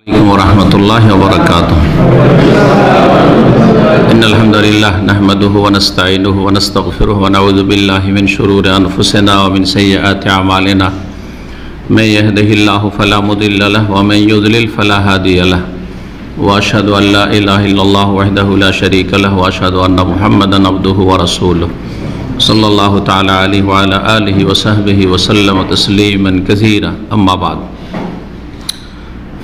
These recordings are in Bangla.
वरहमतुल्लाहि वबरकातुहू। इन्नल हम्दुलिल्लाह नहमदुहु व नस्तईनुहु व नस्तगफिरुहु व नऊज़ु बिल्लाहि मिन शुरूरि अनफुसिना व मिन सय्यिआति अमालिना। मैं यहदिहिल्लाहु फला मुदिल्ल लहु व मैं युद्लिल फला हादिय लहु व अशहदु अन ला इलाहा इल्लल्लाहु वहदहु ला शरीका लहु व अशहदु अन्ना मुहम्मदन अब्दुहु व रसूलुहु सल्लल्लाहु तआला अलैहि व अला आलिहि व सहबिहि व सल्लम तस्लीमन कसीरा। अम्मा बाद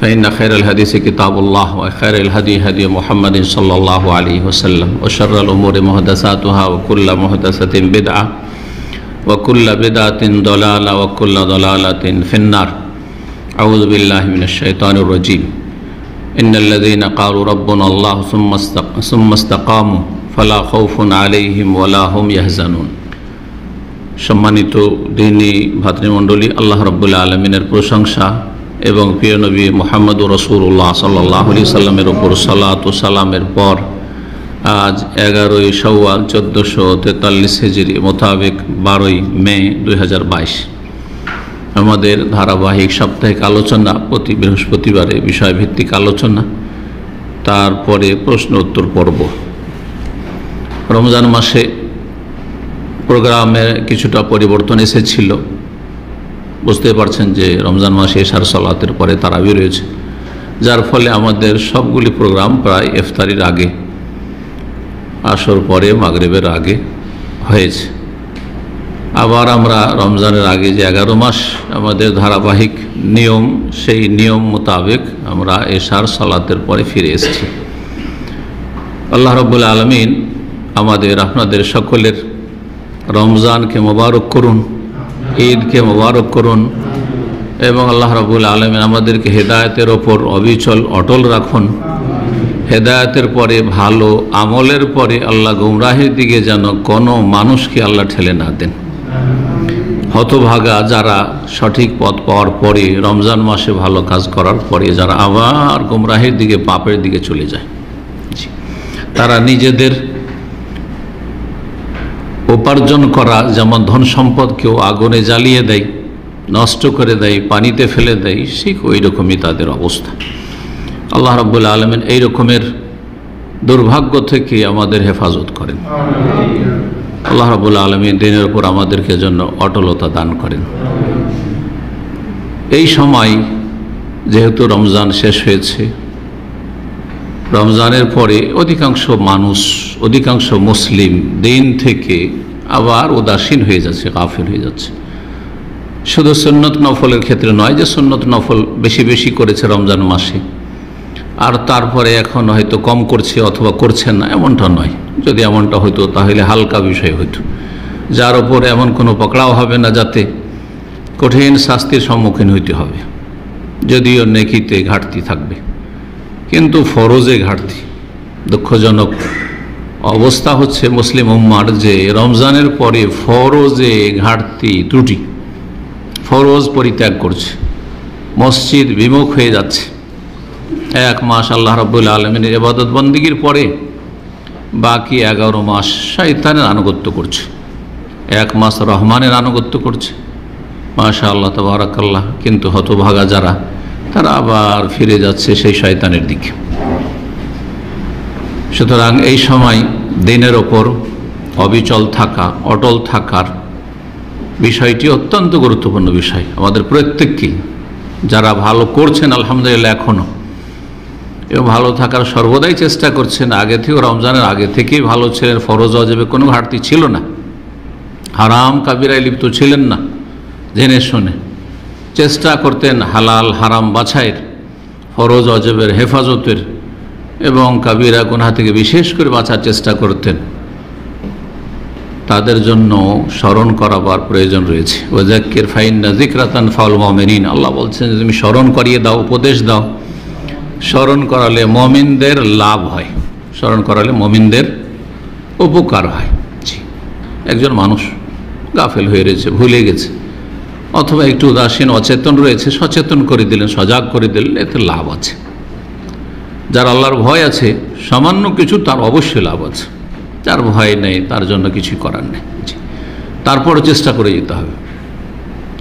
फ़इन्न खैरल हदीस किताबुल्लाह व खैरल हदी हदी मुहम्मद सल्लल्लाहु अलैहि वसल्लम व शर्रल उमूरि मुहदसातुहा व कुल्लु मुहदसतिन बिदअह व कुल्लु बिदअतिन दलाला व कुल्लु दलालतिन फिन्नार। अऊज़ु बिल्लाहि मिनश शैतानिर रजीम। इन्नल्लज़ीना क़ालू रब्बुनल्लाहु सुम्मा इस्तक़ामू फला खौफुन अलैहिम वला हुम यहज़ानुन। सम्मानित दीनी भातृमंडলী, আল্লাহ রাব্বুল আলামিনের প্রশংসা এবং প্রিয় নবী মুহাম্মদুর রাসূলুল্লাহ সাল্লাল্লাহু আলাইহি সাল্লামের উপর সালাত ও সালামের পর আজ 11ই শাওয়াল 1443 হিজরি মোতাবেক 12ই মে 2022 আমাদের ধারাবাহিক সাপ্তাহিক আলোচনা, প্রতি বৃহস্পতিবারে বিষয়ভিত্তিক আলোচনা, তারপরে প্রশ্ন উত্তর পর্ব। রমজান মাসে প্রোগ্রামে কিছুটা পরিবর্তন এসেছিল। বুঝতে পারছেন যে রমজান মাসে এশার সালাতের পরে তারাবি রয়েছে, যার ফলে আমাদের সবগুলি প্রোগ্রাম প্রায় ইফতারির আগে, আসর পরে, মাগরিবের আগে হয়েছে। আবার আমরা রমজানের আগে যে 11 মাস আমাদের ধারাবাহিক নিয়ম, সেই নিয়ম মোতাবেক আমরা এশার সালাতের পরে ফিরে এসেছি। আল্লাহ রাব্বুল আলামিন আমাদের আপনাদের সকলের রমজানকে মোবারক করুন, ঈদকে মোবারক করুন এবং আল্লাহ রাব্বুল আলামিন আমাদেরকে হেদায়েতের ওপর অবিচল অটল রাখুন। হেদায়েতের পরে, ভালো আমলের পরে আল্লাহ গুমরাহির দিকে যেন কোনো মানুষকে আল্লাহ ঠেলে না দেন। হতভাগা যারা সঠিক পথ পাওয়ার পরে, রমজান মাসে ভালো কাজ করার পরে যারা আবার গুমরাহির দিকে, পাপের দিকে চলে যায়, তারা নিজেদের উপার্জন করা যেমন ধন সম্পদকেও আগুনে জ্বালিয়ে দেয়, নষ্ট করে দেয়, পানিতে ফেলে দেয়, ঠিক ওই রকমই তাদের অবস্থা। আল্লাহ রাব্বুল আলামিন এই রকমের দুর্ভাগ্য থেকে আমাদের হেফাজত করেন। আল্লাহ রাব্বুল আলামিন দিনের উপর আমাদেরকে জন্য অটলতা দান করেন। এই সময় যেহেতু রমজান শেষ হয়েছে, রমজানের পরে অধিকাংশ মানুষ, অধিকাংশ মুসলিম দিন থেকে আবার উদাসীন হয়ে যাচ্ছে, গাফিল হয়ে যাচ্ছে। শুধু সুন্নত নফলের ক্ষেত্রে নয় যে সুন্নত নফল বেশি বেশি করেছে রমজান মাসে আর তারপরে এখন হয়তো কম করছে অথবা করছেন না, এমনটা নয়। যদি এমনটা হতো তাহলে হালকা বিষয় হতো, যার ওপরে এমন কোনো পকড়াও হবে না যাতে কঠিন শাস্তির সম্মুখীন হইতে হবে। যদিও নেকিতে ঘাটতি থাকবে, কিন্তু ফরজে ঘাটতি। দুঃখজনক অবস্থা হচ্ছে মুসলিম উম্মার যে রমজানের পরে ফরজে ঘাটতি, ত্রুটি, ফরজ পরিত্যাগ করছে, মসজিদ বিমুখ হয়ে যাচ্ছে। 1 মাস আল্লাহ রাব্বুল আলামিনের ইবাদত বন্দেগীর পরে বাকি 11 মাস শয়তানের আনুগত্য করছে, 1 মাস রহমানের আনুগত্য করছে, মাশাআল্লাহ তাবারাকাল্লাহ। কিন্তু হতভাগা যারা, তারা আবার ফিরে যাচ্ছে সেই শয়তানের দিকে। সুতরাং এই সময় দিনের ওপর অবিচল থাকা, অটল থাকার বিষয়টি অত্যন্ত গুরুত্বপূর্ণ বিষয় আমাদের প্রত্যেককেই। যারা ভালো করছেন আলহামদুলিল্লাহ এখনও, এবং ভালো থাকার সর্বদাই চেষ্টা করছেন, আগে থেকেও রমজানের আগে থেকেই ভালো ছিলেন, ফরজ ওয়াজিবে কোনো ঘাটতি ছিল না, হারাম কাবিরায় লিপ্ত ছিলেন না, জেনে শুনে চেষ্টা করতেন হালাল হারাম বাছাইয়ের, ফরজ ওয়াজিবের হেফাজতের এবং কাবিরা গুনাহ থেকে বিশেষ করে বাঁচার চেষ্টা করতেন। তাদের জন্য স্মরণ করাবার প্রয়োজন রয়েছে। ওয়াযাক্কির ফাইন্না যিকরা তানফাউল মুমিনিন। আল্লাহ বলছেন যে তুমি স্মরণ করিয়ে দাও, উপদেশ দাও। স্মরণ করালে মুমিনদের লাভ হয়, স্মরণ করালে মুমিনদের উপকার হয়। একজন মানুষ গাফেল হয়ে রয়েছে, ভুলে গেছে, অথবা একটু উদাসীন অচেতন রয়েছে, সচেতন করে দিলেন, সজাগ করে দিলেন, এতে লাভ আছে। যার আল্লাহর ভয় আছে সামান্য কিছু, তার অবশ্যই লাভ আছে। যার ভয় নেই তার জন্য কিছু করার নেই। তারপরে চেষ্টা করে যেতে হবে,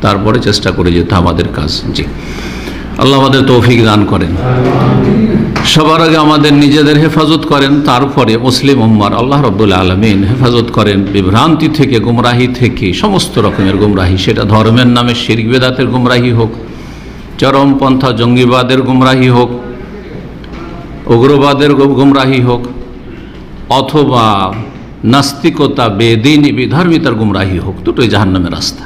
তারপরে চেষ্টা করে যেতে আমাদের কাজ। জি, আল্লাহ আমাদের তৌফিক দান করেন। সবার আগে আমাদের নিজেদের হেফাজত করেন, তারপরে মুসলিম উম্মার আল্লাহ রাব্বুল আলামিন হেফাজত করেন বিভ্রান্তি থেকে, গুমরাহি থেকে, সমস্ত রকমের গুমরাহি, সেটা ধর্মের নামে শিরক বিদআতের গুমরাহি হোক, চরমপন্থা জঙ্গিবাদের গুমরাহি হোক, উগ্রবাদের গুমরাহি হোক, অথবা নাস্তিকতা, বেদিনী, বিধর্মিতার গুমরাহি হোক, দুটোই জাহান্নামের রাস্তা।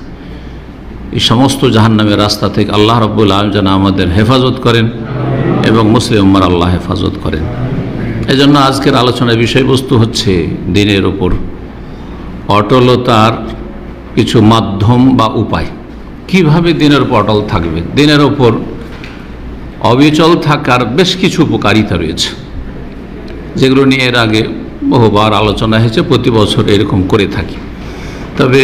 এই সমস্ত জাহান্নামের রাস্তা থেকে আল্লাহ রাব্বুল আলামিন যেন আমাদের হেফাজত করেন এবং মুসলিম উম্মার আল্লাহ হেফাজত করেন। এজন্য আজকের আলোচনার বিষয়বস্তু হচ্ছে দ্বীনের ওপর অটলতার কিছু মাধ্যম বা উপায়। কিভাবে দ্বীনের ওপর অটল থাকবে? দ্বীনের ওপর অবিচল থাকার বেশ কিছু উপকারিতা রয়েছে, যেগুলো নিয়ে এর আগে বহুবার আলোচনা হয়েছে, প্রতি বছর এরকম করে থাকি। তবে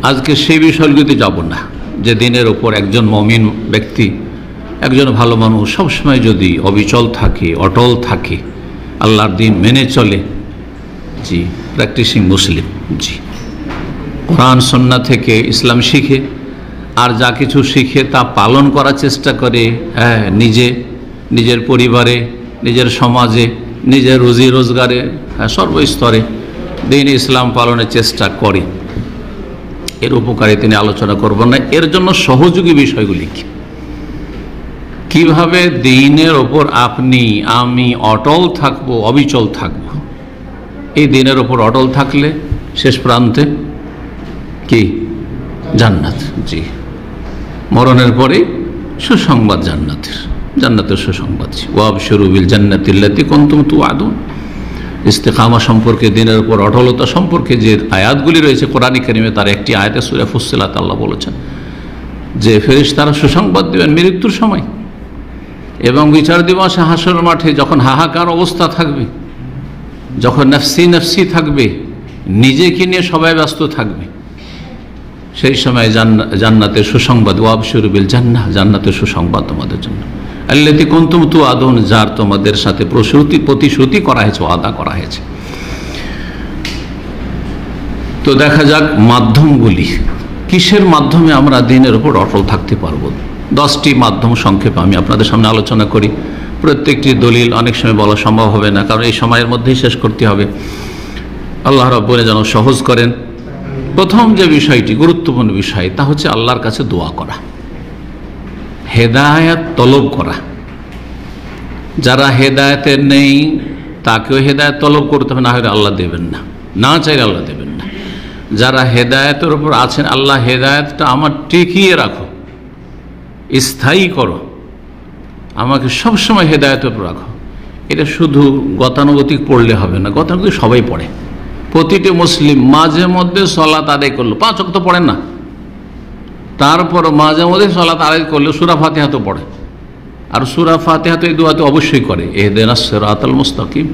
আজকে সেই বিষয়গুলিতে যাব না, যে দ্বীনের ওপর একজন মুমিন ব্যক্তি, একজন ভালো মানুষ সবসময় যদি অবিচল থাকে, অটল থাকে, আল্লাহর দ্বীন মেনে চলে, জি, প্র্যাকটিসিং মুসলিম, জি, কোরআন সুন্নাহ থেকে ইসলাম শিখে আর যা কিছু শিখে তা পালন করার চেষ্টা করে, হ্যাঁ, নিজের পরিবারে, নিজের সমাজে, নিজের রুজি রোজগারে, হ্যাঁ, সর্বস্তরে দ্বীন ইসলাম পালনের চেষ্টা করে, এর উপকারে তিনি আলোচনা করব না। এর জন্য সহযোগী বিষয়গুলি কি, কিভাবে দ্বীনের ওপর আপনি আমি অটল থাকবো, অবিচল থাকবো। এই দ্বীনের ওপর অটল থাকলে শেষ প্রান্তে কি? জান্নাত। জি, মরণের পরে সুসংবাদ জান্নাতের সুসংবাদ। ওয়াবশিরু বিল জান্নাতিল্লাতী কুনতুম তুআদুন। ইস্তেকামা সম্পর্কে, দ্বীনের উপর অটলতা সম্পর্কে যে আয়াতগুলি রয়েছে কোরআনে কারিমে, তার একটি আয়াতে সূরা ফুসসিলাত আল্লাহ বলেছেন যে ফেরেশতারা সুসংবাদ দেবেন মৃত্যুর সময় এবং বিচার দিবসে, হাসরের মাঠে যখন হাহাকার অবস্থা থাকবে, যখন নফসি নফসি থাকবে, নিজেকে নিয়ে সবাই ব্যস্ত থাকবে, সেই সময় জান্নাতের সুসংবাদ। ওয়াবশিরু বিল জান্নাহ, জান্নাতের সুসংবাদ তোমাদের জন্য। আল্লাতী কুনতুম তুআদুন, যার তোমাদের সাথে প্রতিশ্রুতি করা হয়েছে, ওয়াদা করা হয়েছে। তো দেখা যাক মাধ্যমগুলি, কিসের মাধ্যমে আমরা দ্বীনের উপর অটল থাকতে পারবো। 10টি মাধ্যম সংক্ষেপে আমি আপনাদের সামনে আলোচনা করি। প্রত্যেকটি দলিল অনেক সময় বলা সম্ভব হবে না, কারণ এই সময়ের মধ্যেই শেষ করতে হবে। আল্লাহ রাব্বুল যেন সহজ করেন। প্রথম যে বিষয়টি, গুরুত্বপূর্ণ বিষয়, তা হচ্ছে আল্লাহর কাছে দোয়া করা, হেদায়েত তলব করা। যারা হেদায়েতে নেই তাকেও হেদায়েত তলব করতে হবে, না হলে আল্লাহ দেবেন না, না চাইলে আল্লাহ দেবেন না। যারা হেদায়েতের উপর আছেন, আল্লাহ হেদায়েতটা আমার টিকিয়ে রাখো, স্থায়ী করো, আমাকে সবসময় হেদায়েতের উপর রাখো। এটা শুধু গতানুগতিক পড়লে হবে না, গতানুগতিক সবাই পড়ে। প্রতিটি মুসলিম মাঝে মধ্যে সালাত আদায় করলো, 5 ওয়াক্ত পড়েন না, তারপর মাঝে মধ্যে সালাত আদায় করলে সূরা ফাতিহা তো পড়ে, আর সূরা ফাতিহা তো এই দোয়া তো অবশ্যই করে, ইহদিনাস সিরাতাল মুস্তাকিম,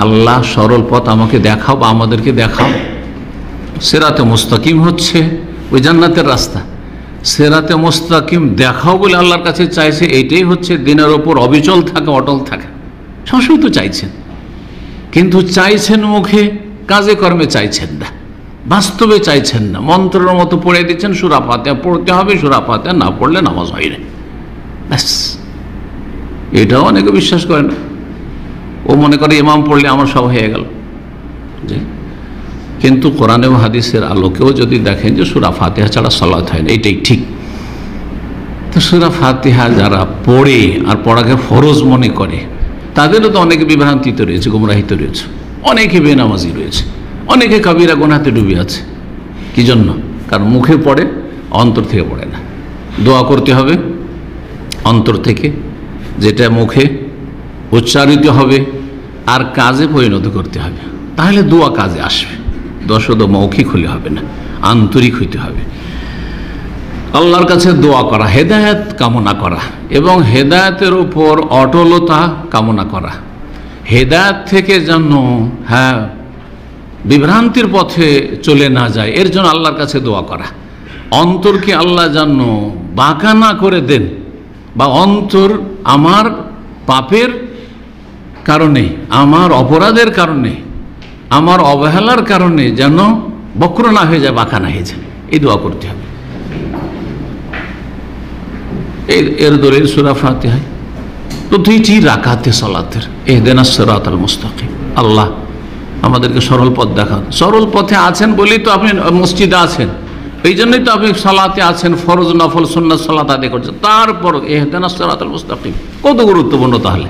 আল্লাহ সরল পথ আমাকে দেখাও বা আমাদেরকে দেখাও। সিরাতে মুস্তাকিম হচ্ছে ওই জান্নাতের রাস্তা, সিরাতে মুস্তাকিম দেখাও বলে আল্লাহর কাছে চাইছে। এইটাই হচ্ছে দ্বীনের ওপর অবিচল থাকা, অটল থাকা। সবসময় তো চাইছেন, কিন্তু চাইছেন মুখে, কাজে কর্মে চাইছেন না, বাস্তবে চাইছেন না। মন্ত্রের মতো পড়ে দিচ্ছেন, সূরা ফাতিহা পড়তে হবে, সূরা ফাতিহা না পড়লে নামাজ হয় না, ব্যাস। এটাও অনেকে বিশ্বাস করে না, ও মনে করে ইমাম পড়লে আমার সব হয়ে গেল। জি, কিন্তু কোরআন এবং হাদিসের আলোকেও যদি দেখেন যে সূরা ফাতিহা ছাড়া সালাত হয় না, এটাই ঠিক। তো সূরা ফাতিহা যারা পড়ে আর পড়াকে ফরজ মনে করে, তাদেরও তো অনেকে বিভ্রান্তিতে রয়েছে, গুমরাহিতে রয়েছে, অনেকে বেনামাজি রয়েছে, অনেকে কাবিরা গুনাহতে ডুবে আছে। কি জন্য? কারণ মুখে পড়ে, অন্তর থেকে পড়ে না। দোয়া করতে হবে অন্তর থেকে, যেটা মুখে উচ্চারিত হবে, আর কাজে পরিণত করতে হবে, তাহলে দোয়া কাজে আসবে। দোয়া শুধু মৌখিক হলে হবে না, আন্তরিক হইতে হবে। আল্লাহর কাছে দোয়া করা, হেদায়েত কামনা করা এবং হেদায়েতের উপর অটলতা কামনা করা, হেদায়েত থেকে যেন বিভ্রান্তির পথে চলে না যায়, এর জন্য আল্লাহর কাছে দোয়া করা। অন্তরকে আল্লাহ যেন বাঁকা না করে দেন, বা অন্তর আমার পাপের কারণে, আমার অপরাধের কারণে, আমার অবহেলার কারণে যেন বক্র না হয়ে যায়, বাঁকা না হয়ে যায়, এই দোয়া করতে হবে। এর দলিল সূরা ফাতিহা। প্রতিটি রাকাতে সালাতের ইহদিনাস সিরাতাল মুস্তাকিম, আল্লাহ আমাদেরকে সরল পথ দেখান। সরল পথে আছেন বলেই তো আপনি মসজিদে আছেন, এই জন্যই তো আপনি সালাতে আছেন, ফরজ নফল সুন্নাত সালাত আদায় করছেন। তারপর ইহদিনাস সিরাতাল মুস্তাকিম কত গুরুত্বপূর্ণ তাহলে।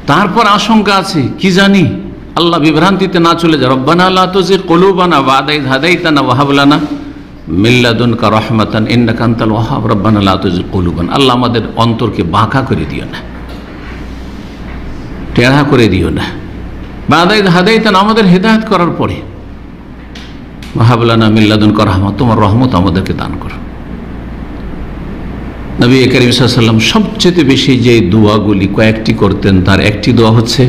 তারপর আশঙ্কা আছে, কি জানি আল্লাহ বিভ্রান্তিতে না চলে যায়। রব্বানা লা তুযিগ কুলুবানা বা'দা ইয হাদাইতানা ওয়া হাব লানা মিন লাদুনকা রাহমাতান ইন্নাকা আনতাল ওয়াহ্হাব রব্বানা লা তুযিগ কুলুবানা। আল্লাহ আমাদের অন্তরকে বাঁকা করে দিও না, টেढ़া করে দিও না। বা'দা ইয হাদাইতানা, আমাদের হেদায়েত করার পরে, ওয়া হাব লানা মিন লাদুনকা রাহমা, তোমার রহমত আমাদেরকে দান করো। নবী করিম সাল্লাল্লাহু আলাইহি ওয়াসাল্লাম সবচেয়ে বেশি যে দোয়াগুলি কয়েকটি করতেন, তার একটি দোয়া হচ্ছে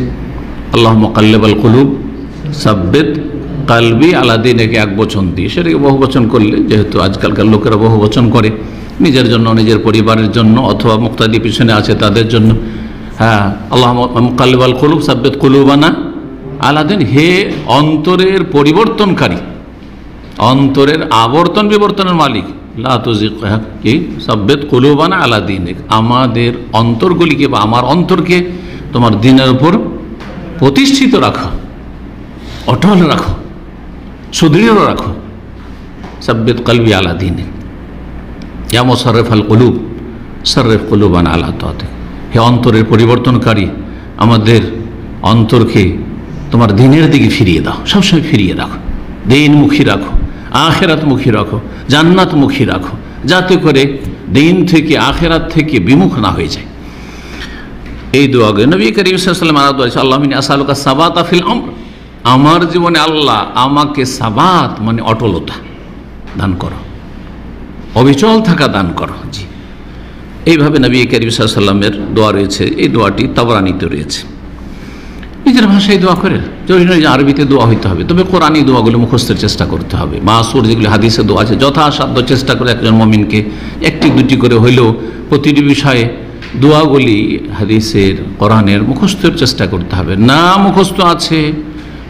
আল্লাহুম্মা মুকাল্লিবাল কুলুব সাব্বিত কালবি আলা দীনিক, এক বচন দিয়ে। সেটাকে বহু বচন করলে, যেহেতু আজকালকার লোকেরা বহু বচন করে নিজের জন্য, নিজের পরিবারের জন্য, অথবা মুক্তাদি পিছনে আছে তাদের জন্য। হ্যাঁ, আল্লাহুম্মা মুকাল্লিবাল কুলুব সাব্বিত কুলুবানা আলা দীন, হে অন্তরের পরিবর্তনকারী, অন্তরের আবর্তন বিবর্তনের মালিক, লা তুযিগ কি সাব্বিত কুলুবানা আলা দীনিক, আমাদের অন্তরগুলিকে বা আমার অন্তরকে তোমার দ্বীনের উপর প্রতিষ্ঠিত রাখো, অটল রাখো, সুদৃঢ় রাখো। সাব্বিত কলবি আলা দীনিক ইয়া মুসাররিফাল কুলুব সাররিফ কুলুবানা আলা তাআতিক, হে অন্তরের পরিবর্তনকারী, আমাদের অন্তরকে তোমার দ্বীনের দিকে ফিরিয়ে দাও, সবসময় ফিরিয়ে রাখো, দ্বীনমুখী রাখো, আখিরাতমুখী রাখো, জান্নাতমুখী রাখো, যাতে করে দ্বীন থেকে আখিরাত থেকে বিমুখ না হয়ে যায়। এই দোয়া নবী করিম সাল্লাল্লাহু আলাইহি ওয়াসাল্লাম বলেছেন আল্লাহুম্মা ইন্নী আসআলুকা সাবাতা ফিল আমর, আমার জীবনে আল্লাহ আমাকে সাবাত মানে অটলতা দান করো, অবিচল থাকা দান করো। জি, এইভাবে নবী করিম সাল্লাল্লাহু আলাইহি ওয়াসাল্লামের দোয়া রয়েছে। এই দোয়াটি তাবরানীতে রয়েছে। নিজের ভাষায় দোয়া করে, জরুরি নয় যে আরবিতে দোয়া হইতে হবে, তবে কোরআনী দোয়াগুলো মুখস্থের চেষ্টা করতে হবে। মাসুর যেগুলি হাদিসে দোয়া আছে, যথাসাধ্য চেষ্টা করে একজন মুমিনকে একটি দুটি করে হইলেও প্রতিটি বিষয়ে দোয়াগুলি হাদিসের কোরআনের মুখস্থের চেষ্টা করতে হবে। না মুখস্থ আছে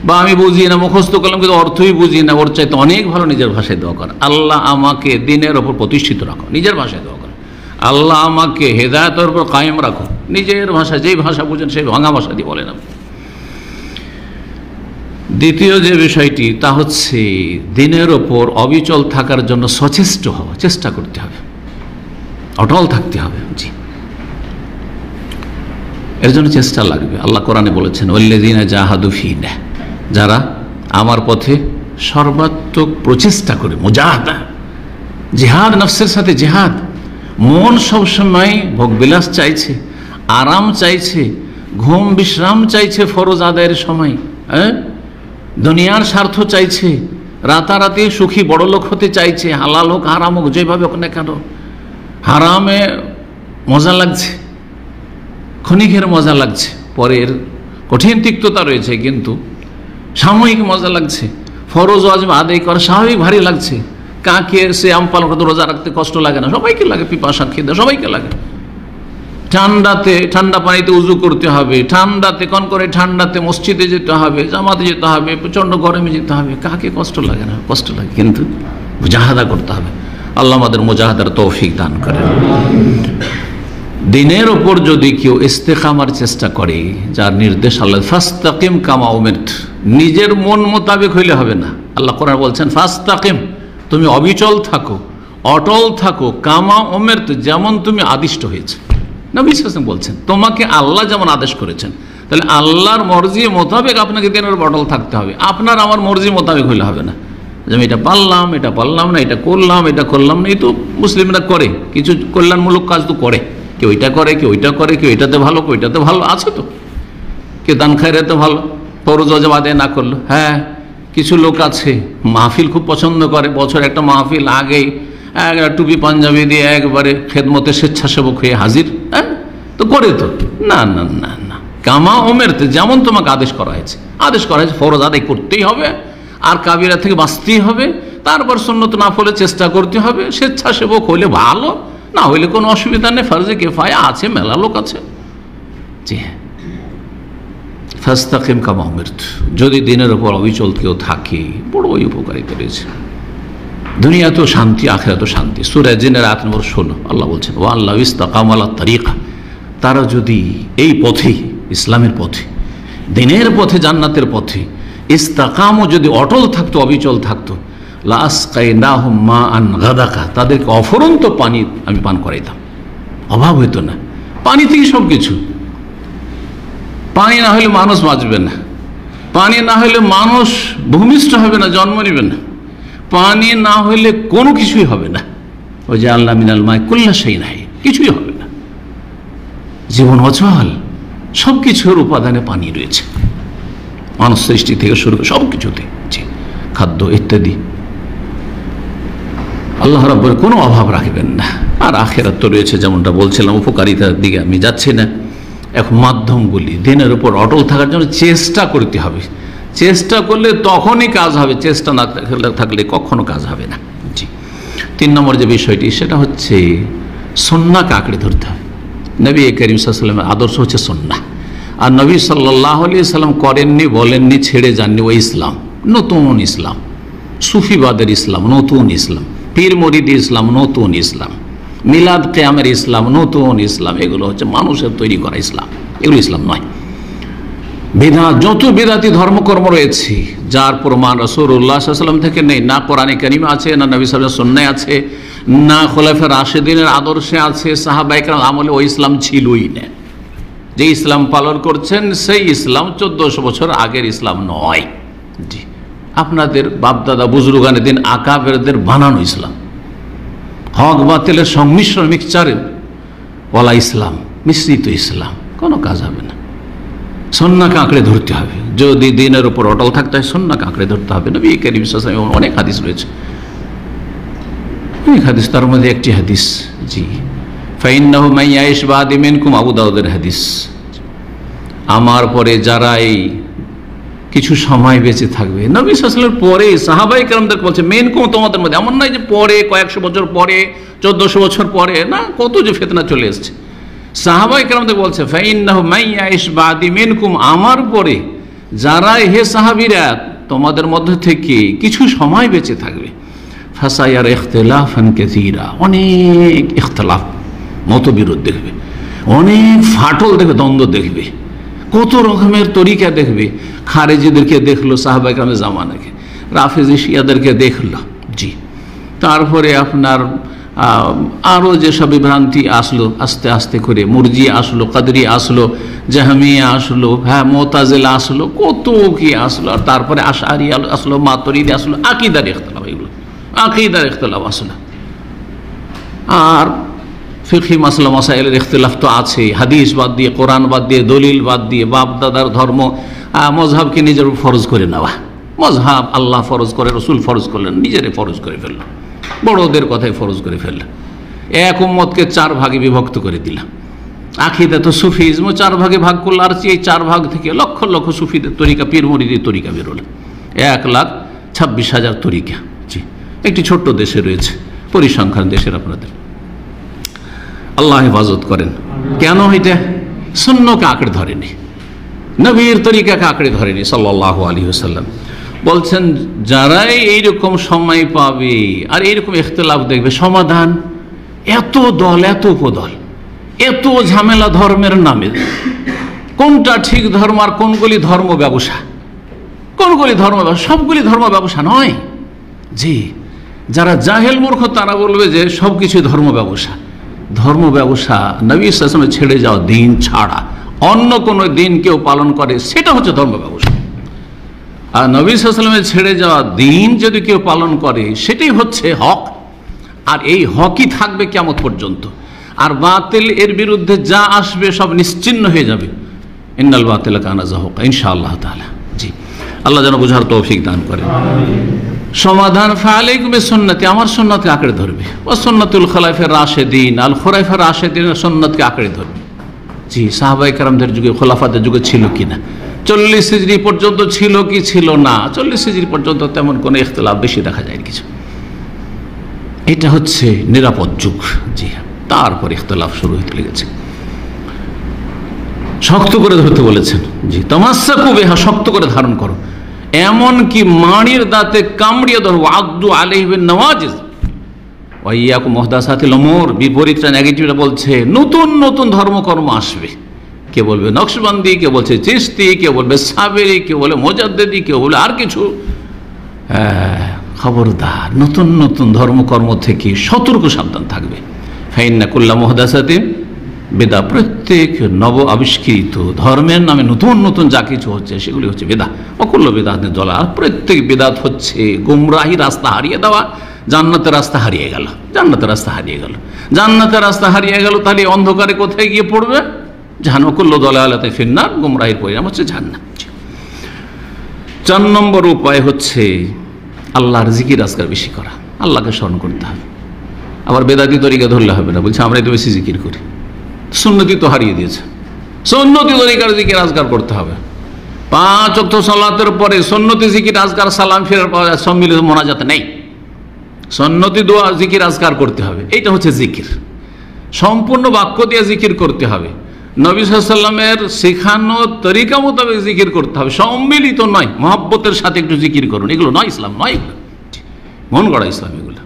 বা আমি বুঝি না, মুখস্থ করলাম কিন্তু অর্থই বুঝি না, ওর চাইতে অনেক ভালো নিজের ভাষায় দোয়া করা। আল্লাহ আমাকে দ্বীনের ওপর প্রতিষ্ঠিত রাখো, নিজের ভাষায় দোয়া করো। আল্লাহ আমাকে হেদায়েতের উপর কায়েম রাখো, নিজের ভাষা, যেই ভাষা বুঝেন সেই ভাঙা ভাষা দিয়ে বলেন। দ্বিতীয় যে বিষয়টি, তা হচ্ছে দ্বীনের ওপর অবিচল থাকার জন্য সচেষ্ট হওয়া, চেষ্টা করতে হবে, অটল থাকতে হবে। জি, এর জন্য চেষ্টা লাগবে। আল্লাহ কোরআনে বলেছেন ওয়াল্লাযীনা জাহাদু ফীনা, যারা আমার পথে সর্বাত্মক প্রচেষ্টা করে, মুজাহাদা, জিহাদ, নফসের সাথে জিহাদ। মন সবসময় ভোগবিলাস চাইছে, আরাম চাইছে, ঘুম বিশ্রাম চাইছে ফরজ আদায়ের সময়, হ্যাঁ, দুনিয়ার স্বার্থ চাইছে, রাতারাতি সুখী বড়লোক হতে চাইছে, হালাল হোক হারাম হোক যেভাবে হোক না কেন, হারামে মজা লাগছে, ক্ষণিকের মজা লাগছে, পরের কঠিন তিক্ততা রয়েছে, কিন্তু সাময়িক মজা লাগছে। ফরজ ওয়াজিব আদায় করা স্বাভাবিক ভারী লাগছে। কাকে সে আমপাল করতে রোজা রাখতে কষ্ট লাগে না? সবাইকে লাগে, পিপাসা খিদে সবাইকে লাগে। ঠান্ডাতে ঠান্ডা পানিতে উজু করতে হবে, ঠান্ডাতে কনকনে ঠান্ডাতে মসজিদে যেতে হবে, জামাতে যেতে হবে, প্রচণ্ড গরমে যেতে হবে, কাকে কষ্ট লাগে না? কষ্ট লাগে, কিন্তু মুজাহাদা করতে হবে। আল্লাহ আমাদের মুজাহাদার তৌফিক দান করেন। দ্বীনের ওপর যদি কেউ ইস্তেকামার চেষ্টা করে, যার নির্দেশ আল্লাহ, ফাস্তাকিম কামা উমিরত, নিজের মন মোতাবেক হইলে হবে না। আল্লাহ কোরআন বলছেন ফাস্তাকিম, তুমি অবিচল থাকো, অটল থাকো, কামা উমিরত, যেমন তুমি আদিষ্ট হয়েছে। নবী সাল্লাল্লাহু আলাইহি ওয়াসাল্লাম বলছেন তোমাকে আল্লাহ যেমন আদেশ করেছেন, তাহলে আল্লাহর মর্জি মোতাবেক আপনাকে দ্বীনের উপর অটল থাকতে হবে। আপনার আমার মর্জি মোতাবেক হইলে হবে না, যে আমি এটা পারলাম, এটা পারলাম না, এটা করলাম, এটা করলাম না। এই তো মুসলিমরা করে, কিছু কল্যাণমূলক কাজ তো করে, কেউ এটা করে, কেউ ওইটা করে, কেউ এটাতে ভালো, কেউ এটাতে ভালো, আছে তো, কেউ দান খায়রাতে ভালো, ফরজ ওয়াজিব আদায় না করলো। হ্যাঁ, কিছু লোক আছে মাহফিল খুব পছন্দ করে, বছর একটা মাহফিল আগেই টুপি পাঞ্জাবি দিয়ে একবারে খেদমতে স্বেচ্ছাসেবক হয়ে হাজির। হ্যাঁ, তো করে তো না না না না, কামা উমিরত, যেমন তোমাকে আদেশ করা হয়েছে, আদেশ করা হয়েছে ফরজ আদায় করতেই হবে, আর কাবিরা থেকে বাঁচতেই হবে, তারপর সুন্নত না ফলে চেষ্টা করতে হবে। স্বেচ্ছাসেবক হইলে ভালো, না হইলে কোনো অসুবিধা নেই, ফরজে কিফায়া আছে, মেলা লোক আছে। জি হ্যাঁ, ফাস্তাকিম কামা উমিরত, যদি দ্বীনের উপর অবিচল কেউ থাকে, বড়ই উপকারিতা রয়েছে। দুনিয়া তো শান্তি, আখিরাত তো শান্তি। সূরা জিনের আয়াত নম্বর 16 আল্লাহ বলছেন ওয়া আল্লাহ ইস্তাকামু আলা তারিকা, তারা যদি এই পথে, ইসলামের পথে, দিনের পথে, জান্নাতের পথে ইস্তাকামু যদি অটল থাকতো, অবিচল থাকতো, লা আসকাইনাহুম মাআন গাদাকা, তাদেরকে অফুরন্ত পানি আমি পান করাইতাম, অভাব হইতো না। পানি থেকে সব কিছু। পানি না হলে মানুষ বাঁচবে না, পানি না হলে মানুষ ভূমিষ্ঠ হবে না, জন্ম নেবে না, পানি না হলে কোনো কিছুই হবে না। ওই যে আল্লাহ মিনাল মাই কুল্লা সেই নাই, কিছুই হবে না, জীবন অচল। সব কিছুর উপাদানে পানি রয়েছে, মানুষ সৃষ্টি থেকে শুরু করে সব কিছুতে, খাদ্য ইত্যাদি। আল্লাহ রাব্বুল কোনো অভাব রাখবেন না। আর আখিরাত তো রয়েছে, যেমনটা বলছিলাম, উপকারিতার দিকে আমি যাচ্ছি না। এখন মাধ্যমগুলি দিনের উপর অটল থাকার জন্য চেষ্টা করতে হবে। চেষ্টা করলে তখনই কাজ হবে, চেষ্টা না থাকলে কখনো কাজ হবে না। জি, 3 নম্বর যে বিষয়টি, সেটা হচ্ছে সুন্নাহকে আঁকড়ে ধরতে হবে। নবী করিম সাল্লাল্লাহু আলাইহি ওয়াসাল্লামের আদর্শ হচ্ছে সুন্নাহ। আর নবী সাল্লাল্লাহু আলাইহি ওয়াসাল্লাম করেননি, বলেননি, ছেড়ে যাননি ওই ইসলাম, নতুন ইসলাম, সুফিবাদের ইসলাম, নতুন ইসলাম, পীর মুরিদি ইসলাম, নতুন ইসলাম, মিলাদ কিয়ামের ইসলাম, নতুন ইসলাম। এগুলো হচ্ছে মানুষের তৈরি করা ইসলাম, এগুলো ইসলাম নয়। বিদআত, যত বিদআতি ধর্মকর্ম রয়েছে, যার প্রমাণ রাসূলুল্লাহ সাল্লাল্লাহু আলাইহি ওয়াসাল্লাম থেকে নেই, না কোরআনে কারিমে আছে, না নবী সাল্লাল্লাহু আলাইহি ওয়াসাল্লামের সুন্নাহে আছে, না খোলাফায়ে রাশিদিনের আদর্শে আছে, সাহাবায়ে কেরাম আমলে ওই ইসলাম ছিলই না। যে ইসলাম পালন করছেন সেই ইসলাম 1400 বছর আগের ইসলাম নয়। জি, আপনাদের বাপদাদা বুজুর্গানের দিন আকাবেরদের বানানো ইসলাম, হক বাতিলের সংমিশ্রণ, মিক্সচারের ওয়ালা ইসলাম, মিশ্রিত ইসলাম, কোনো কাজ হবে না। সুন্নাহকে আঁকড়ে ধরতে হবে। যদি দিনের উপর অটল থাকতে হয়, সুন্নাহকে আঁকড়ে ধরতে হবে। নবী করিম সাল্লাল্লাহু আলাইহি ওয়াসাল্লাম অনেক হাদিস রয়েছে, অনেক হাদিস, তার মধ্যে একটি হাদিস, জি, ফাইন্নাহু মান ইয়াইশ বাদি মিনকুম, আবু দাউদের হাদিস, আমার পরে যারা এই কিছু সময় বেঁচে থাকবে, নবী সাল্লাল্লাহু আলাইহি ওয়াসাল্লামের পরে সাহাবায়ে কেরামদের বলছে মিনকুম, তোমাদের মধ্যে, এমন নয় যে পরে কয়েকশো বছর পরে, 1400 বছর পরে, না, কত যে ফিতনা চলে এসেছে। সাহাবায়ে কেরামদের বলছে ফাইন্নাহু মান ইয়াইশ বাদি মিনকুম, আমার পরে যারা, হে সাহাবীরা, তোমাদের মধ্যে থেকে কিছু সময় বেঁচে থাকবে, ফাসায়ার ইখতিলাফান কাসীরা, অনেক ইখতিলাফ, মতবিরোধ দেখবে, অনেক ফাটল দেখবে, দ্বন্দ্ব দেখবে, কত রকমের তরিকা দেখবে। খারেজিদেরকে দেখলো সাহাবায়ে কেরামের জামানাকে, রাফেজি শিয়াদেরকে দেখলো, জি, তারপরে আপনার আরও যেসব বিভ্রান্তি আসলো আস্তে আস্তে করে, মুরজি আসলো, কাদরি আসলো, জাহমিয়া আসলো, হ্যাঁ, মুতাজিলা আসলো, কত কি আসলো, আর তারপরে আশআরি আসলো, মাতুরিদি আসলো, আকীদার ইখতিলাফ, এগুলো আকীদার ইখতিলাফ আসলো। আর ফিকহি মাসলা মাসাইলের ইখতিলাফ তো আছে, হাদিস বাদ দিয়ে, কোরআন বাদ দিয়ে, দলিল বাদ দিয়ে, বাপ দাদার ধর্ম, মজহাবকে নিজের ফরজ করে নেওয়া। মজহাব আল্লাহ ফরজ করে, রসুল ফরজ করলেন, নিজেরে ফরজ করে ফেলল, বড়দের কথাই ফরজ করে ফেলল। এক উম্মতকে 4 ভাগে বিভক্ত করে দিলাম। আকীদা তো সুফিজমও 4 ভাগে ভাগ করল, আর এই 4 ভাগ থেকে লক্ষ লক্ষ সুফিদের তরিকা, পীর মুরিদের তরিকা বেরোল, 1,26,000 তরিকা। জি, একটি ছোট্ট দেশে রয়েছে, পরিসংখ্যান দেশের, আপনাদের আল্লাহ হেফাজত করেন। কেন? এটা সুন্নাহকে আঁকড়ে ধরেনি, নবীর তরিকাকে আঁকড়ে ধরেনি সাল্লাল্লাহু আলাইহি ওয়াসাল্লাম। বলছেন যারাই এইরকম সময় পাবে আর এইরকম ইখতিলাফ দেখবে, সমাধান, এত দল, এত উপদল, এত ঝামেলা ধর্মের নামে, কোনটা ঠিক ধর্ম আর কোনগুলি ধর্ম ব্যবসা, কোনগুলি ধর্ম ব্যবসা, সবগুলি ধর্ম ব্যবসা নয়। জি, যারা জাহেল মূর্খ তারা বলবে যে সব কিছুই ধর্ম ব্যবসা। ধর্ম ব্যবসা নবী সাল্লাল্লাহু আলাইহি ওয়াসাল্লাম ছেড়ে যাওয়া দিন ছাড়া অন্য কোনো দিন কেউ পালন করে, সেটা হচ্ছে ধর্ম ব্যবসা। আর নবী সাল্লাল্লাহু আলাইহি ওয়াসাল্লামের ছেড়ে যাওয়া দিন যদি কেউ পালন করে, সেটাই হচ্ছে হক। আর এই হকই থাকবে কিয়ামত পর্যন্ত। আর বাতিল, এর বিরুদ্ধে যা আসবে সব নিশ্চিহ্ন হয়ে যাবে। ইন্নাল বাতিলা কানা যাহুকা, ইনশাআল্লাহ তাআলা। জি, আল্লাহ যেন বুঝার তৌফিক দান করেন। সমাধান, ফালাইকুম বিসুন্নতি, আমার সুন্নাতকে আঁকড়ে ধরবে, ও সুন্নাতুল খোলাফায়ে রাশিদিন, আল খোলাফায়ে রাশিদিনের সুন্নাতকে আঁকড়ে ধরবে। জি, সাহাবায়ে কেরামদের যুগে, খোলাফাদের যুগে ছিল কিনা, 40 হিজরি পর্যন্ত ছিল কি ছিল না, 40 হিজরি পর্যন্ত তেমন কোনো ইখতিলাফ বেশি দেখা যায় কিছু। এটা হচ্ছে নিরাপদ যুগ। জি, তারপর ইখতিলাফ শুরু হতে লেগেছে। শক্ত করে ধরতে বলেছেন। জি, তামাসসাকু বিহা, শক্ত করে ধারণ করো। এমনকি মাড়ির দাঁতে কামড়িয়ে ধরবো, আদু আলাইহি বিন নওয়াজিজ। ওয়াইয়াকুম মুহদাসাতিল উমুর, বিপরীতটা নেগেটিভটা বলছে নতুন নতুন ধর্মকর্ম আসবে। কে বলবে নকশবন্দি, কে বলছে চিশতি, কে বলবে সাবেরি, কেউ বলে মোজাদ্দেদি, কেউ বলে আর কিছু। খবরদার, নতুন নতুন ধর্মকর্ম থেকে সতর্ক সাবধান থাকবে। ফাইন্না কুল্লা মুহদাসাতিন বেদা, প্রত্যেক নব আবিষ্কৃত ধর্মের নামে নতুন নতুন যা কিছু হচ্ছে সেগুলি হচ্ছে বেদা। অকুল্ল বেদাতে দলা, প্রত্যেক বেদাত হচ্ছে গুমরাহি, রাস্তা হারিয়ে দেওয়া। জান্নাতের রাস্তা হারিয়ে গেল, জান্নাতের রাস্তা হারিয়ে গেল, জান্নাতের রাস্তা হারিয়ে গেল, তাহলে অন্ধকারে কোথায় গিয়ে পড়বে? জাহান্নাম। অকুল্ল দলালাতে ফিন্নার, গুমরাহির পরিণাম হচ্ছে জাহান্নাম। 4 নম্বর উপায় হচ্ছে আল্লাহর জিকির আজকার বেশি করা, আল্লাহকে স্মরণ করতে হবে। আবার বেদাতি তরিকা ধরলে হবে না, বলছে আমরা একটু বেশি জিকির করি। সুন্নতি তো হারিয়ে দিয়েছে, সুন্নতি তরিকার জিকির আজকার করতে হবে। 5 ওয়াক্ত সালাতের পরে সুন্নতি জিকির আজকার সালাম ফেরার পাওয়া যায়, সম্মিলিত মোনাজাত নেই। সুন্নতি দোয়া জিকির আজকার করতে হবে, এইটা হচ্ছে জিকির। সম্পূর্ণ বাক্য দিয়ে জিকির করতে হবে, নবী সাল্লাল্লাহু আলাইহি ওয়াসাল্লামের শেখানো তরিকা মোতাবেক জিকির করতে হবে, সম্মিলিত নয়। মহব্বতের সাথে একটু জিকির করুন, এগুলো নয় ইসলাম, নয় এগুলো, মন গড়া ইসলাম এগুলো।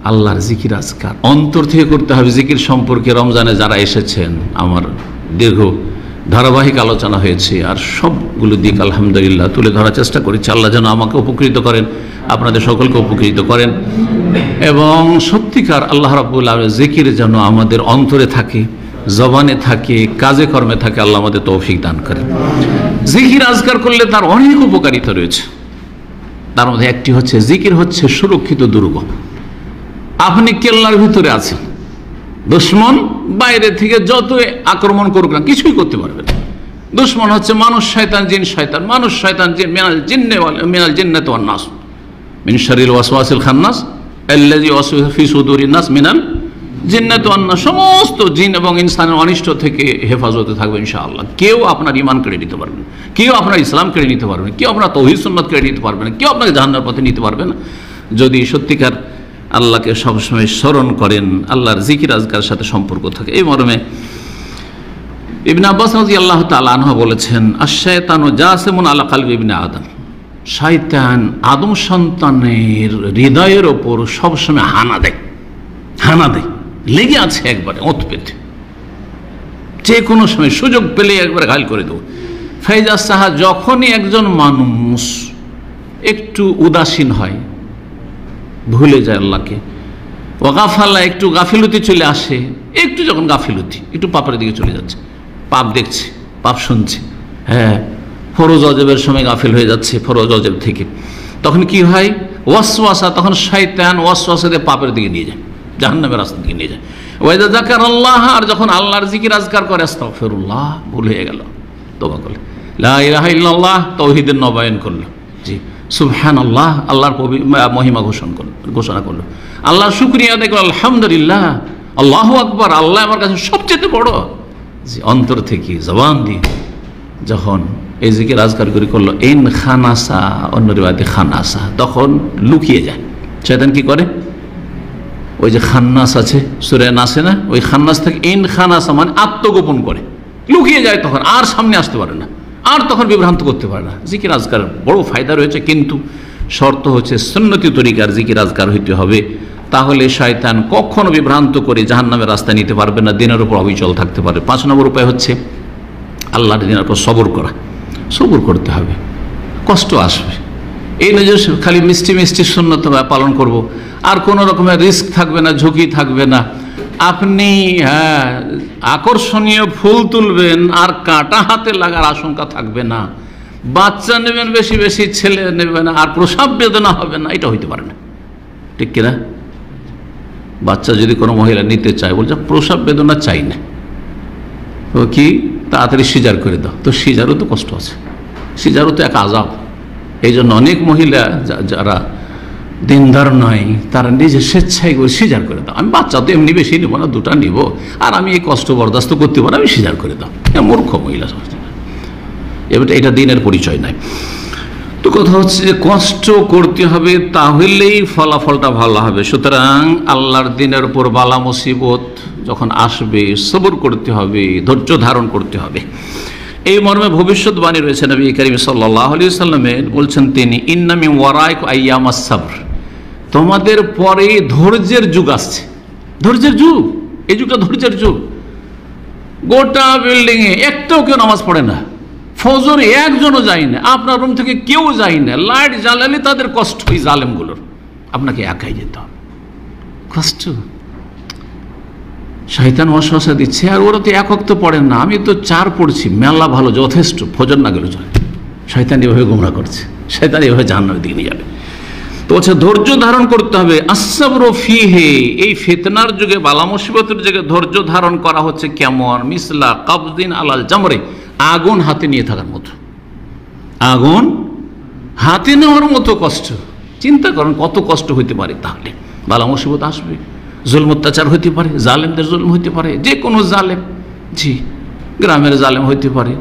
আল্লাহর জিকির আজকার অন্তর থেকে করতে হবে। জিকির সম্পর্কে রমজানে যারা এসেছেন আমার দীর্ঘ ধারাবাহিক আলোচনা হয়েছে, আর সবগুলো দিক আলহামদুলিল্লাহ তুলে ধরার চেষ্টা করেছি। আল্লাহ যেন আমাকে উপকৃত করেন, আপনাদের সকলকে উপকৃত করেন, এবং সত্যিকার আল্লাহ রাব্বুল আলামিন জিকির যেন আমাদের অন্তরে থাকে, জবানে থাকে, কাজে কর্মে থাকে। আল্লাহ আমাদের তৌফিক দান করেন। জিকির আজকার করলে তার অনেক উপকারিতা রয়েছে। তার মধ্যে একটি হচ্ছে জিকির হচ্ছে সুরক্ষিত দুর্গ। আপনি কেল্লার ভিতরে আছেন, দুশ্মন বাইরে থেকে যত আক্রমণ করুক না কিছুই করতে পারবে না। দুশ্মন হচ্ছে মানুষ, শয়তান, জিন শয়তান। মানুষ, শয়তান, জিন, মিনাল জিন্নাতি ওয়ান নাস, মিন শাররিল ওয়াসওয়াসিল খান্নাস আল্লাযী ইউওয়াসওয়িসু ফি সুদুরিন নাস মিনাল জিন্নাতি ওয়ান নাস। সমস্ত জিন এবং ইনসানের অনিষ্ট থেকে হেফাজতে থাকবে ইনশাআল্লাহ। কেউ আপনার ঈমান কেড়ে নিতে পারবে না, কেউ আপনার ইসলাম কেড়ে নিতে পারবে না, কেউ আপনার তাওহীদ সুন্নাত কেড়ে নিতে পারবে না, কেউ আপনাকে জাহান্নামের পথে নিতে পারবে না, যদি সত্যিকার আল্লাহকে সবসময় স্মরণ করেন, আল্লাহর জিকির আজকার সাথে সম্পর্ক থাকে। এই মর্মে ইবনে আব্বাস রাদিয়াল্লাহু তাআলা আনহু বলেছেন, আশ-শায়তানু জাসিমুন আলা কলবি ইবনে আদম, শয়তান আদম সন্তানের হৃদয়ের ওপর সবসময় হানা দেয়, হানা দেয়, লেগে আছে একবারে ওতপেত, যে কোনো সময় সুযোগ পেলে একবার ঘায়ল করে দেবো। ফাইজা সাহা, যখনই একজন মানুষ একটু উদাসীন হয়, ভুলে যায় আল্লাহকে, ওয়াগাফালা, একটু গাফিলতি চলে আসে, একটু যখন গাফিলতি, একটু পাপের দিকে চলে যাচ্ছে, পাপ দেখছে, পাপ শুনছে, হ্যাঁ, ফরজ অজেবের সময় গাফিল হয়ে যাচ্ছে ফরজ অজেব থেকে, তখন কি হয়? ওয়াসওয়াসা, তখন শয়তান ওয়াসওয়াসা দিয়ে পাপের দিকে নিয়ে যায়, জাহান্নামের রাস্তার দিকে নিয়ে যায়। ওয়াইদা যাকারাল্লাহ, আর যখন আল্লাহর জিকির আজকার করে, আস্তাগফিরুল্লাহ, ভুল হয়ে গেল, তওবা করল, লা ইলাহা ইল্লাল্লাহ, তাওহীদের নবায়ন করলো, জি, সুবহানাল্লাহ, আল্লাহর মহিমা ঘোষণা করলো, আল্লাহর শুকরিয়া আদায় করলো, আলহামদুলিল্লাহ, আল্লাহু আকবার, আল্লাহ আমার কাছে সবচেয়ে বড়। জি, অন্তর থেকে, জবান দিয়ে যখন এই জিকির আজকার করে করলো, ইন খানাসা, অন্য রিওয়ায়াতে খানাসা, তখন লুকিয়ে যায়। শয়তান কি করে? ওই যে খান্নাস আছে সূরা নাসে না, ওই খান্নাস থেকে ইন খানাসা মানে আত্মগোপন করে, লুকিয়ে যায়, তখন আর সামনে আসতে পারে না, আর তখন বিভ্রান্ত করতে পারে না। জিকির আজকার বড় ফায়দা রয়েছে, কিন্তু শর্ত হচ্ছে সুন্নতি তরিকার জিকির আজকার হইতে হবে, তাহলে শয়তান কখনো বিভ্রান্ত করে জাহান্নামের রাস্তা নিতে পারবে না, দিনের উপর অবিচল থাকতে পারে। 5 নম্বর উপায় হচ্ছে আল্লাহর দিনের উপর সবর করা। সবর করতে হবে, কষ্ট আসবে, এই নয় যে খালি মিষ্টি মিষ্টি সুন্নত পালন করব, আর কোনো রকমের রিস্ক থাকবে না, ঝুঁকি থাকবে না। আপনি আকর্ষণীয় ফুল তুলবেন আর কাঁটা হাতে লাগার আশঙ্কা থাকবে না, বাচ্চা নেবেন বেশি বেশি, ছেলে নেবেন আর প্রসাব বেদনা হবে না, এটা হইতে পারে না, ঠিক কিনা? বাচ্চা যদি কোনো মহিলা নিতে চায়, বলছে প্রসাব বেদনা চাই না, তো কি তাড়াতাড়ি সিজার করে দাও, তো সিজারও তো কষ্ট আছে, সিজারও তো এক আযাব। এই জন্য অনেক মহিলা যারা দিনদার নয়, তারা নিজে স্বেচ্ছায় করে সিজার করে দাও, আমি বাচ্চা তো এমনি বেশি নেবো না, 2টা নিব, আর আমি এই কষ্ট বরদাস্ত করতে পারি, আমি সিজার করে দাও। মূর্খ মহিলা, এটা দিনের পরিচয় নাই। তো কথা হচ্ছে যে কষ্ট করতে হবে, তাহলেই ফলাফলটা ভালো হবে। সুতরাং আল্লাহর দিনের উপর বালা মুসিবত যখন আসবে, সবর করতে হবে, ধৈর্য ধারণ করতে হবে। এই মর্মে ভবিষ্যৎবাণী রয়েছে নবী করিম সাল্লাল্লাহু আলাইহি ওয়াসাল্লামের, বলছেন তিনি, ইন্না মিন ওয়ারাইকুম আইয়ামাস সাবর, তোমাদের পরে ধৈর্যের যুগ আসছে। ধৈর্যের যুগ, এই যুগটা ধৈর্যের যুগ। গোটা বিল্ডিংয়ে একটাও কেউ নামাজ পড়ে না, ফজর একজনও যায় না, আপনার রুম থেকে কেউ যায় না, লাইট জ্বালালে তাদের কষ্ট, এই জালেমগুলোর। আপনাকে একাই যেতে হবে, কষ্ট। শয়তান ওয়াসওয়াসা দিচ্ছে, আর ওরা তো এক ওয়াক্ত পড়েন না, আমি তো 4 পড়ছি, মেলা ভালো, যথেষ্ট, ফজর না গেলে চলে। শয়তান এভাবে গোমরা করছে, শয়তান এভাবে জাহান্নামের দিকে নিয়ে যাবে। তো হচ্ছে ধৈর্য ধারণ করতে হবে। আসসাবরু ফিহি, এই ফিতনার যুগে, বালা মুসিবতের যুগে ধৈর্য ধারণ করা হচ্ছে কেমন? মিসলা কাবদিন আলাল জামরে, আগুন হাতে নিয়ে থাকার মতো। আগুন হাতে নেওয়ার মতো কষ্ট। চিন্তা করেন কত কষ্ট হইতে পারে। তাহলে বালা মুসিবত আসবে, জুলম অত্যাচার হইতে পারে, জালেমদের জুলম হইতে পারে, যে কোনো জালেম, জি, গ্রামের জালেম হইতে পারে,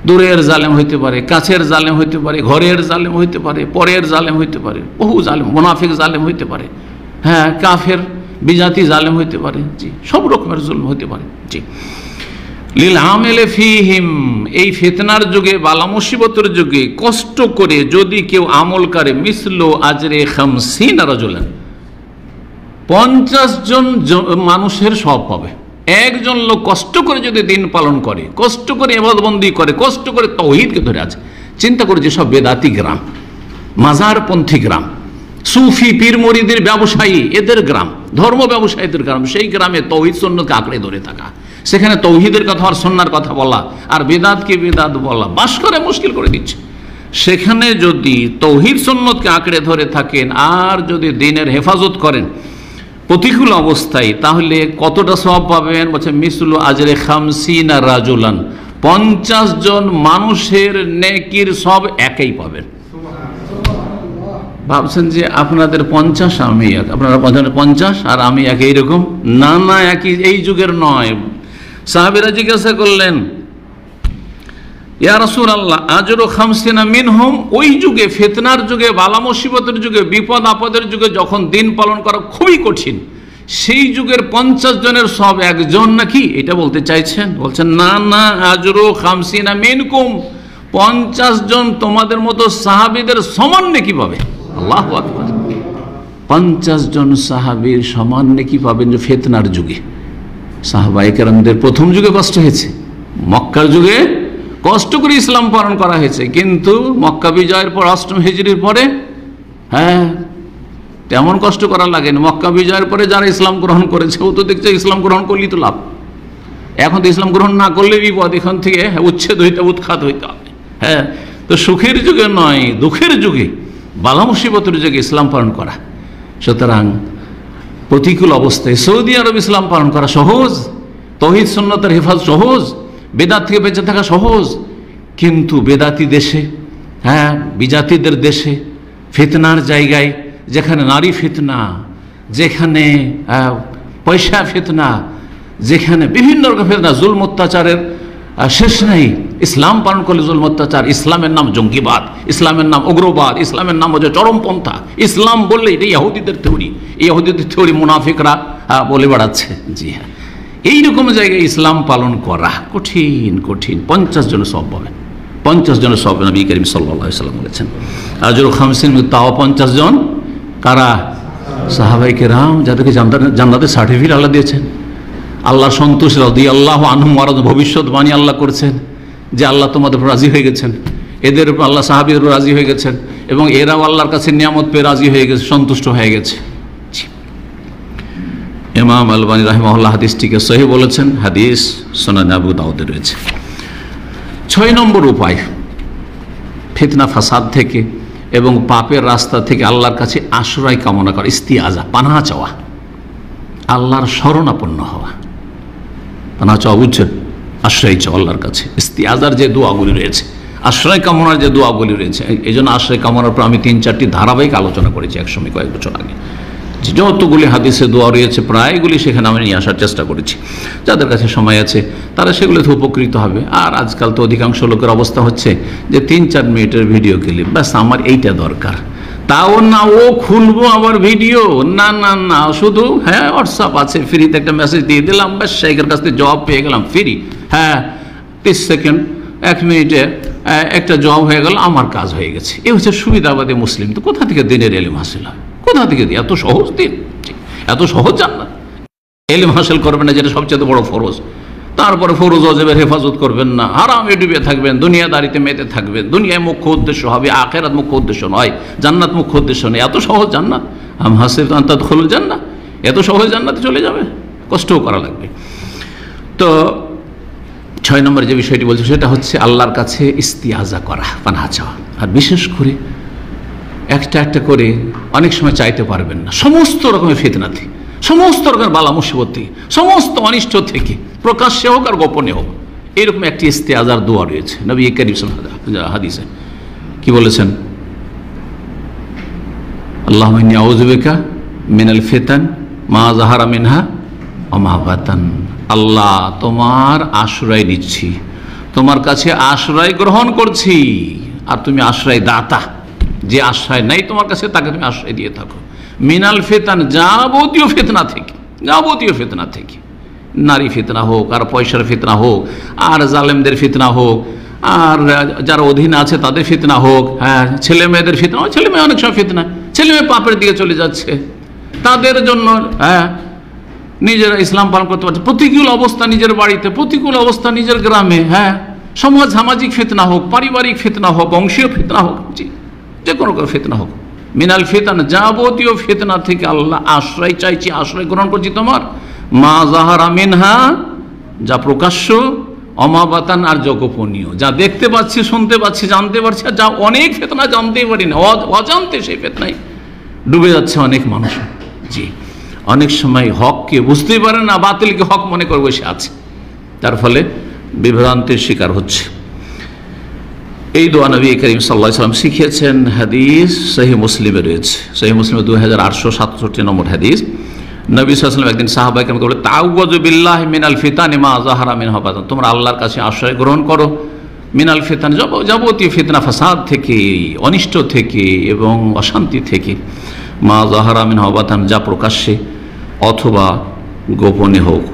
দূরের জালেম হইতে পারে, কাছের জালেম হইতে পারে, ঘরের জালেম হইতে পারে, পরের জালেম হইতে পারে, বহু জালেম, মুনাফিক জালেম হইতে পারে, হ্যাঁ, কাফের বিজাতি জালেম হইতে পারে, জি, সব রকমের জুলম হইতে পারে, জি। লিল আমেলে ফিহিম, এই ফিতনার যুগে, বালা মুসিবতের যুগে কষ্ট করে যদি কেউ আমল করে, মিসলু আজরে 50 রাজুলান, 50 জন মানুষের সব পাবে। একজন লোক কষ্ট করে যদি দিন পালন করে, কষ্ট করে ইবাদতবন্দি করে, কষ্ট করে তাওহীদকে ধরে আছে। চিন্তা করে যে সব বেদাতি গ্রাম, মাজারপন্থী গ্রাম, সুফি পীর মুরিদের ব্যবসায়ী, এদের গ্রাম, ধর্ম ব্যবসায়ীদের গ্রাম, সেই গ্রামে তাওহীদ সুন্নাতকে আঁকড়ে ধরে থাকা, সেখানে তাওহীদের কথা আর সুন্নাহর কথা বলা, আর বেদাতকে বেদাত বলা বাস করে মুশকিল করে দিচ্ছে। সেখানে যদি তাওহীদ সুন্নাতকে আঁকড়ে ধরে থাকেন আর যদি দিনের হেফাজত করেন প্রতিকূল অবস্থায়, তাহলে কতটা সওয়াব পাবেন? বলছে মিসলু আজরে 50 রাজুলান, 50 জন মানুষের নেকির সব একই পাবেন। ভাবছেন যে আপনাদের 50 আমি এক, আপনারা 50 আর আমি এক, এইরকম? না না, একই, এই যুগের নয়। সাহাবীরা জিজ্ঞাসা করলেন, ইয়া রাসূলুল্লাহ, আজরু 50 মিনহুম, ওই যুগে, ফিতনার যুগে, বালা মুসিবতের যুগে, বিপদ আপদের যুগে, যখন দিন পালন করা খুবই কঠিন, সেই যুগের 50 জনের সব একজন নাকি? এটা বলতে চাইছেন? বলছেন না না, আজরু 50 মিনকুম, 50 জন তোমাদের মতো সাহাবীদের সমান নেকি পাবে। আল্লাহু আকবার, 50 জন সাহাবীর সমান নেকি পাবেন যে ফিতনার যুগে। সাহাবায়ে কেরামদের প্রথম যুগে কষ্ট হয়েছে, মক্কার যুগে কষ্ট করে ইসলাম পালন করা হয়েছে, কিন্তু মক্কা বিজয়ের পর 8ম হিজরির পরে, হ্যাঁ, তেমন কষ্ট করা লাগেনি। মক্কা বিজয়ের পরে যারা ইসলাম গ্রহণ করেছে, ও তো দেখছে ইসলাম গ্রহণ করলেই তো লাভ। এখন তো ইসলাম গ্রহণ না করলে বিপদ, এখান থেকে উচ্ছেদ হইতে, উৎখাত হইতে হবে। হ্যাঁ, তো সুখের যুগে নয়, দুঃখের যুগে, বালা মুসিবতের যুগে ইসলাম পালন করা। সুতরাং প্রতিকূল অবস্থায় সৌদি আরব ইসলাম পালন করা সহজ, তাওহীদ সুন্নাতের হেফাজত সহজ, বেদাত থেকে বেঁচে থাকা সহজ। কিন্তু বেদাতি দেশে, হ্যাঁ, বিজাতিদের দেশে, ফিতনার জায়গায়, যেখানে নারী ফিতনা, যেখানে পয়সা ফিতনা, যেখানে বিভিন্ন রকম ফিতনা, জুলম অত্যাচারের শেষ নেই। ইসলাম পালন করলে জুলম অত্যাচার, ইসলামের নাম জঙ্গিবাদ, ইসলামের নাম উগ্রবাদ, ইসলামের নাম হচ্ছে চরমপন্থা। ইসলাম বললে এটা ইহুদিদের থিওরি, এই ইহুদিদের থিওরি মুনাফিকরা বলে বেড়াচ্ছে। জি হ্যাঁ, এইরকম জায়গায় ইসলাম পালন করা কঠিন কঠিন। 50 জন সব পাবেন, 50 জনের সব নবী করিম সাল্লাল্লাহু আলাইহি ওয়াসাল্লাম বলেছেন। আজরু 50, তাও 50 জন কারা? সাহাবায়ে কেরাম, যাদেরকে জান্নাতের সার্টিফিকেট আল্লাহ দিয়েছেন। আল্লাহ সন্তোষ, রাদিয়াল্লাহু আনহুম ওয়া রাদু, ভবিষ্যৎবাণী আল্লাহ করেছেন যে আল্লাহ তোমাদের উপর রাজি হয়ে গেছেন, এদের উপর আল্লাহ সাহাবীদের উপর রাজি হয়ে গেছেন, এবং এরাও আল্লাহর কাছে নিয়ামত পেয়ে রাজি হয়ে গেছে, সন্তুষ্ট হয়ে গেছে। ইমাম আলবানী রাহিমাহুল্লাহ হাদিসটিকে সহিহ বলেছেন, হাদিস সুনান আবু দাউদে রয়েছে। 6 নম্বর উপায় ফিতনা ফাসাদ থেকে এবং পাপের রাস্তা থেকে আল্লাহর কাছে আশ্রয় কামনা করা, ইস্তিআজা, পানাহ চাওয়া, আল্লাহর শরণাপন্ন হওয়া। পানাহ চাওয়া বুঝছেন? আশ্রয় চাওয়া আল্লাহর কাছে। ইস্তিআজার যে দোয়াগুলি রয়েছে, আশ্রয় কামনার যে দোয়াগুলি রয়েছে, এই জন্য আশ্রয় কামনার পর আমি 3-4টি ধারাবাহিক আলোচনা করেছি একসময়, কয়েক বছর আগে। যতগুলি হাদিসে দোয়া রয়েছে প্রায়গুলি সেখানে আমি নিয়ে আসার চেষ্টা করেছি। যাদের কাছে সময় আছে তারা সেগুলোতে উপকৃত হবে। আর আজকাল তো অধিকাংশ লোকের অবস্থা হচ্ছে যে 3-4 মিনিটের ভিডিও ক্লিপ, ব্যাস আমার এইটা দরকার। তাও না, ও খুলবো আবার ভিডিও, না না না, শুধু হ্যাঁ হোয়াটসঅ্যাপ আছে, ফ্রিতে একটা মেসেজ দিয়ে দিলাম, ব্যাস শেখের কাছ থেকে জবাব পেয়ে গেলাম, ফ্রি। হ্যাঁ, 30 সেকেন্ড 1 মিনিটে একটা জবাব হয়ে গেল, আমার কাজ হয়ে গেছে। এ হচ্ছে সুবিধাবাদী মুসলিম। তো কোথা থেকে দিনের এলিম হাসিল হয়? কোথা থেকে এত সহজ দিন, এত সহজ জান্নাত? এলিম হাসিল করবেন না, যেটা সবচেয়ে বড় ফরজ। তারপরে ফরজ ওয়াজিবের হেফাজত করবেন না, হারামে ডুবে থাকবেন, দুনিয়াদারিতে মেতে থাকবেন। দুনিয়ায় মুখ্য উদ্দেশ্য হবে, আখিরাত মুখ্য উদ্দেশ্য নয়, জান্নাত মুখ্য উদ্দেশ্য নয়। এত সহজ জান্নাত? আম হাসিবতুম আন তাদখুলুল জান্নাহ, এত সহজ জান্নাতে চলে যাবে? কষ্টও করা লাগবে। তো 6 নম্বর যে বিষয়টি বলছে সেটা হচ্ছে আল্লাহর কাছে ইস্তিআজা করা, পানাহ চাওয়া। আর বিশেষ করে একটা একটা করে অনেক সময় চাইতে পারবেন না, সমস্ত রকমের ফিতনা থেকে, সমস্ত রকমের বালা মুসিবত থেকে, সমস্ত অনিষ্ট থেকে, প্রকাশ্যে হোক আর গোপনে হোক, এরকম একটি ইস্তিআজার দোয়া রয়েছে। নবী করিম সাল্লাল্লাহু আলাইহি ওয়াসাল্লাম হাদিসে কি বলেছেন? আল্লাহুম্মা ইন্নী আউযু বিকা মিনাল ফিতান মা যাহারা মিনহা ওয়া মা বাতান। আল্লাহ, তোমার আশ্রয় নিচ্ছি, তোমার কাছে আশ্রয় গ্রহণ করছি। আর তুমি আশ্রয় দাতা, যে আশ্রয় নাই তোমার কাছে তাকে তুমি আশ্রয় দিয়ে থাকো। মিনাল ফিতান, যাবতীয় ফিতনা থেকে, যাবতীয় ফিতনা থেকে, নারী ফিতনা হোক, আর পয়সার ফিতনা হোক, আর জালেমদের ফিতনা হোক, আর যারা অধীনে আছে তাদের ফিতনা হোক, হ্যাঁ, ছেলে মেয়েদের ফিতনা, ছেলে মেয়ে অনেক সময় ফিতনা, ছেলে মেয়ে পাপের দিকে চলে যাচ্ছে, তাদের জন্য, হ্যাঁ, নিজেরা ইসলাম পালন করতে পারছে, প্রতিকূল অবস্থা নিজের বাড়িতে, প্রতিকূল অবস্থা নিজের গ্রামে, হ্যাঁ, সমাজ সামাজিক ফিতনা হোক, পারিবারিক ফিতনা হোক, বংশীয় ফিতনা হোক, যে কোনো ফিতনা হোক, মিনাল ফিতান, যাবতীয় ফিতনা থেকে আল্লাহ আশ্রয় চাইছি, আশ্রয় গ্রহণ করছি তোমার। মা যাহারা মিনহা, যা প্রকাশ্য, অমাবাতান, আর যা গোপনীয়, যা দেখতে পাচ্ছি, শুনতে পাচ্ছি, জানতে পারছি, আর যা অনেক ফিতনা জানতেই পারি না, অজান্তে সেই ফিতনায় ডুবে যাচ্ছে অনেক মানুষ। জি, অনেক সময় হককে বুঝতেই পারে না, বাতিলকে হক মনে করে বসে আছে, তার ফলে বিভ্রান্তির শিকার হচ্ছে। এই দোয়া নবী করিম সাল্লাল্লাহু আলাইহি ওয়াসাল্লাম শিখিয়েছেন। হাদিস সহিহ মুসলিমে রয়েছে, সহিহ মুসলিমে 2867 নম্বর হাদিস। নবী সাল্লাল্লাহু আলাইহি ওয়াসাল্লাম একদিন সাহাবায়ে কেরামকে বলে, তাআউযু বিল্লাহি মিনাল ফিতানি মা যাহারা মিনহা বাতান, তোমরা আল্লাহর কাছে আশ্রয় গ্রহণ করো মিনাল ফিতান, যাবতীয় ফিতনা ফাসাদ থেকে, অনিষ্ট থেকে এবং অশান্তি থেকে, মা যাহারা মিনহা বাতান, যা প্রকাশ্যে অথবা গোপনে হোক।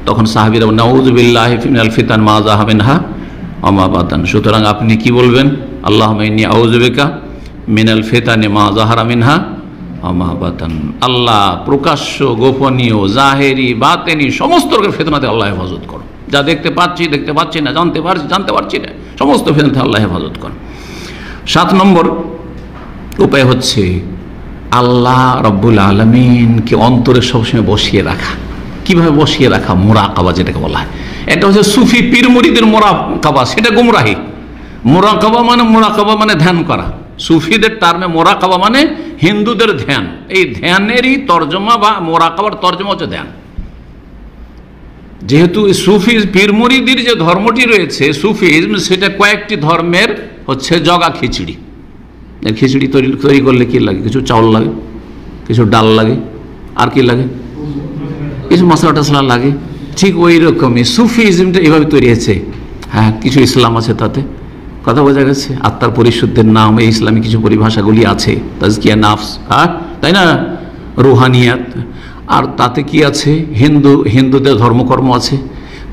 তখন সাহাবীরা নাউযু বিল্লাহি মিনাল ফিতান মা যাহারা মিনহা ওয়া মা বাতান। সুতরাং আপনি কি বলবেন? আল্লাহুম্মা ইন্নী আউযু বিকা মিনাল ফিতানি মা যাহারা মিনহা ওয়া মা বাতান। আল্লাহ, প্রকাশ্য, গোপনীয়, জাহেরি, বাতেনি সমস্ত রকমের ফিতনা থেকে আল্লাহ হেফাজত করো। যা দেখতে পাচ্ছি, দেখতে পাচ্ছি না, জানতে পারছি না, সমস্ত ফিতনা থেকে আল্লাহ হেফাজত করো। 7 নম্বর উপায় হচ্ছে আল্লাহ রাব্বুল আলামিনকে অন্তরে সবসময় বসিয়ে রাখা। কিভাবে বসিয়ে রাখা? মুরাকাবা যেটাকে বলা হয়। এটা হচ্ছে সুফি পীর মুরিদের মুরাকাবা, সেটা গুমরাহি। মুরাকাবা মানে ধ্যান করা। সুফিদের টার্মে মোরাকাবা মানে হিন্দুদের ধ্যান। এই ধ্যানেরই তর্জমা বা মোরাকাবার তর্জমা হচ্ছে ধ্যান। যেহেতু সুফি পীর মুরিদের যে ধর্মটি রয়েছে সুফিজম, সেটা কয়েকটি ধর্মের হচ্ছে জগা খিচুড়ি। খিচুড়ি তৈরি করলে কি লাগে? কিছু চাউল লাগে, কিছু ডাল লাগে, আর কি লাগে? কিছু মশলা টসলা লাগে। ঠিক ওই রকমই সুফিজমটা এভাবে তৈরি হয়েছে। হ্যাঁ, কিছু ইসলাম আছে তাতে, কথা বোঝা গেছে। আত্মার পরিশুদ্ধের নাম, এই ইসলামী কিছু পরিভাষাগুলি আছে, তাজকিয়া নাফস, হ্যাঁ, তাই না, রুহানিয়াত। আর তাতে কি আছে? হিন্দুদের ধর্মকর্ম আছে,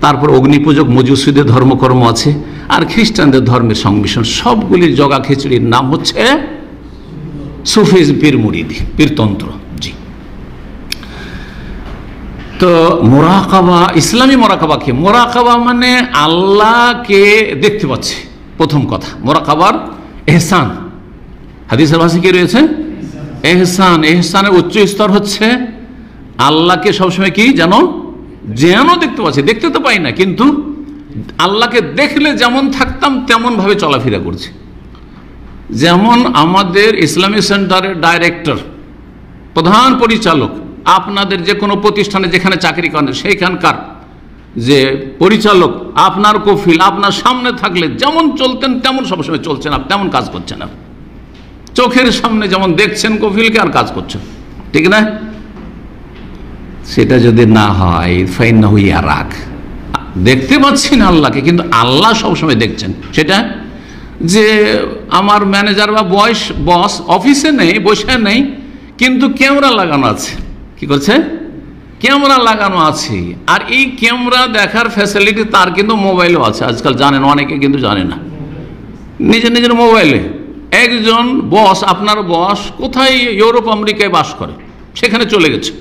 তারপর অগ্নিপূজক মজুসিদের ধর্মকর্ম আছে, আর খ্রিস্টানদের ধর্মের সংমিশ্রণ। সবগুলির জগা খিচুড়ির নাম হচ্ছে সুফিজম, পীর মুরিদি, পীরতন্ত্র। জি, তো মোরাকাবা, ইসলামী মোরাকাবা কি? মোরাকাবা মানে আল্লাহকে দেখতে পাচ্ছে, প্রথম কথা। মোরাকাবার এহসান, হাদিসের ভাষায় কি রয়েছে? এহসান। এহসানের উচ্চ স্তর হচ্ছে আল্লাহকে সবসময় কি যেন দেখতে পাচ্ছি। দেখতে তো পাই না, কিন্তু আল্লাহকে দেখলে যেমন থাকতাম তেমন ভাবে চলাফেরা করছি। যেমন আমাদের ইসলামিক সেন্টারের ডাইরেক্টর, প্রধান পরিচালক, আপনাদের যে কোনো প্রতিষ্ঠানে যেখানে চাকরি করেন সেইখানকার যে পরিচালক, আপনার কফিল আপনার সামনে থাকলে যেমন চলতেন তেমন সবসময় চলছেন, আপনি তেমন কাজ করছেন। আপনি চোখের সামনে যেমন দেখছেন কফিলকে, আর কাজ করছেন, ঠিক না? সেটা যদি না হয়, ফাইন্নাহু ইয়ারাক, দেখতে পাচ্ছি না আল্লাহকে, কিন্তু আল্লাহ সবসময় দেখছেন। সেটা যে আমার ম্যানেজার বা বস অফিসে নেই, বসে নেই, কিন্তু ক্যামেরা লাগানো আছে। কি করছে? ক্যামেরা লাগানো আছে, আর এই ক্যামেরা দেখার ফ্যাসিলিটি তার কিন্তু মোবাইলও আছে। আজকাল জানেন, অনেকে কিন্তু জানে না, নিজের নিজের মোবাইলে একজন বস, আপনার বস কোথায় ইউরোপ আমেরিকায় বাস করে, সেখানে চলে গেছে,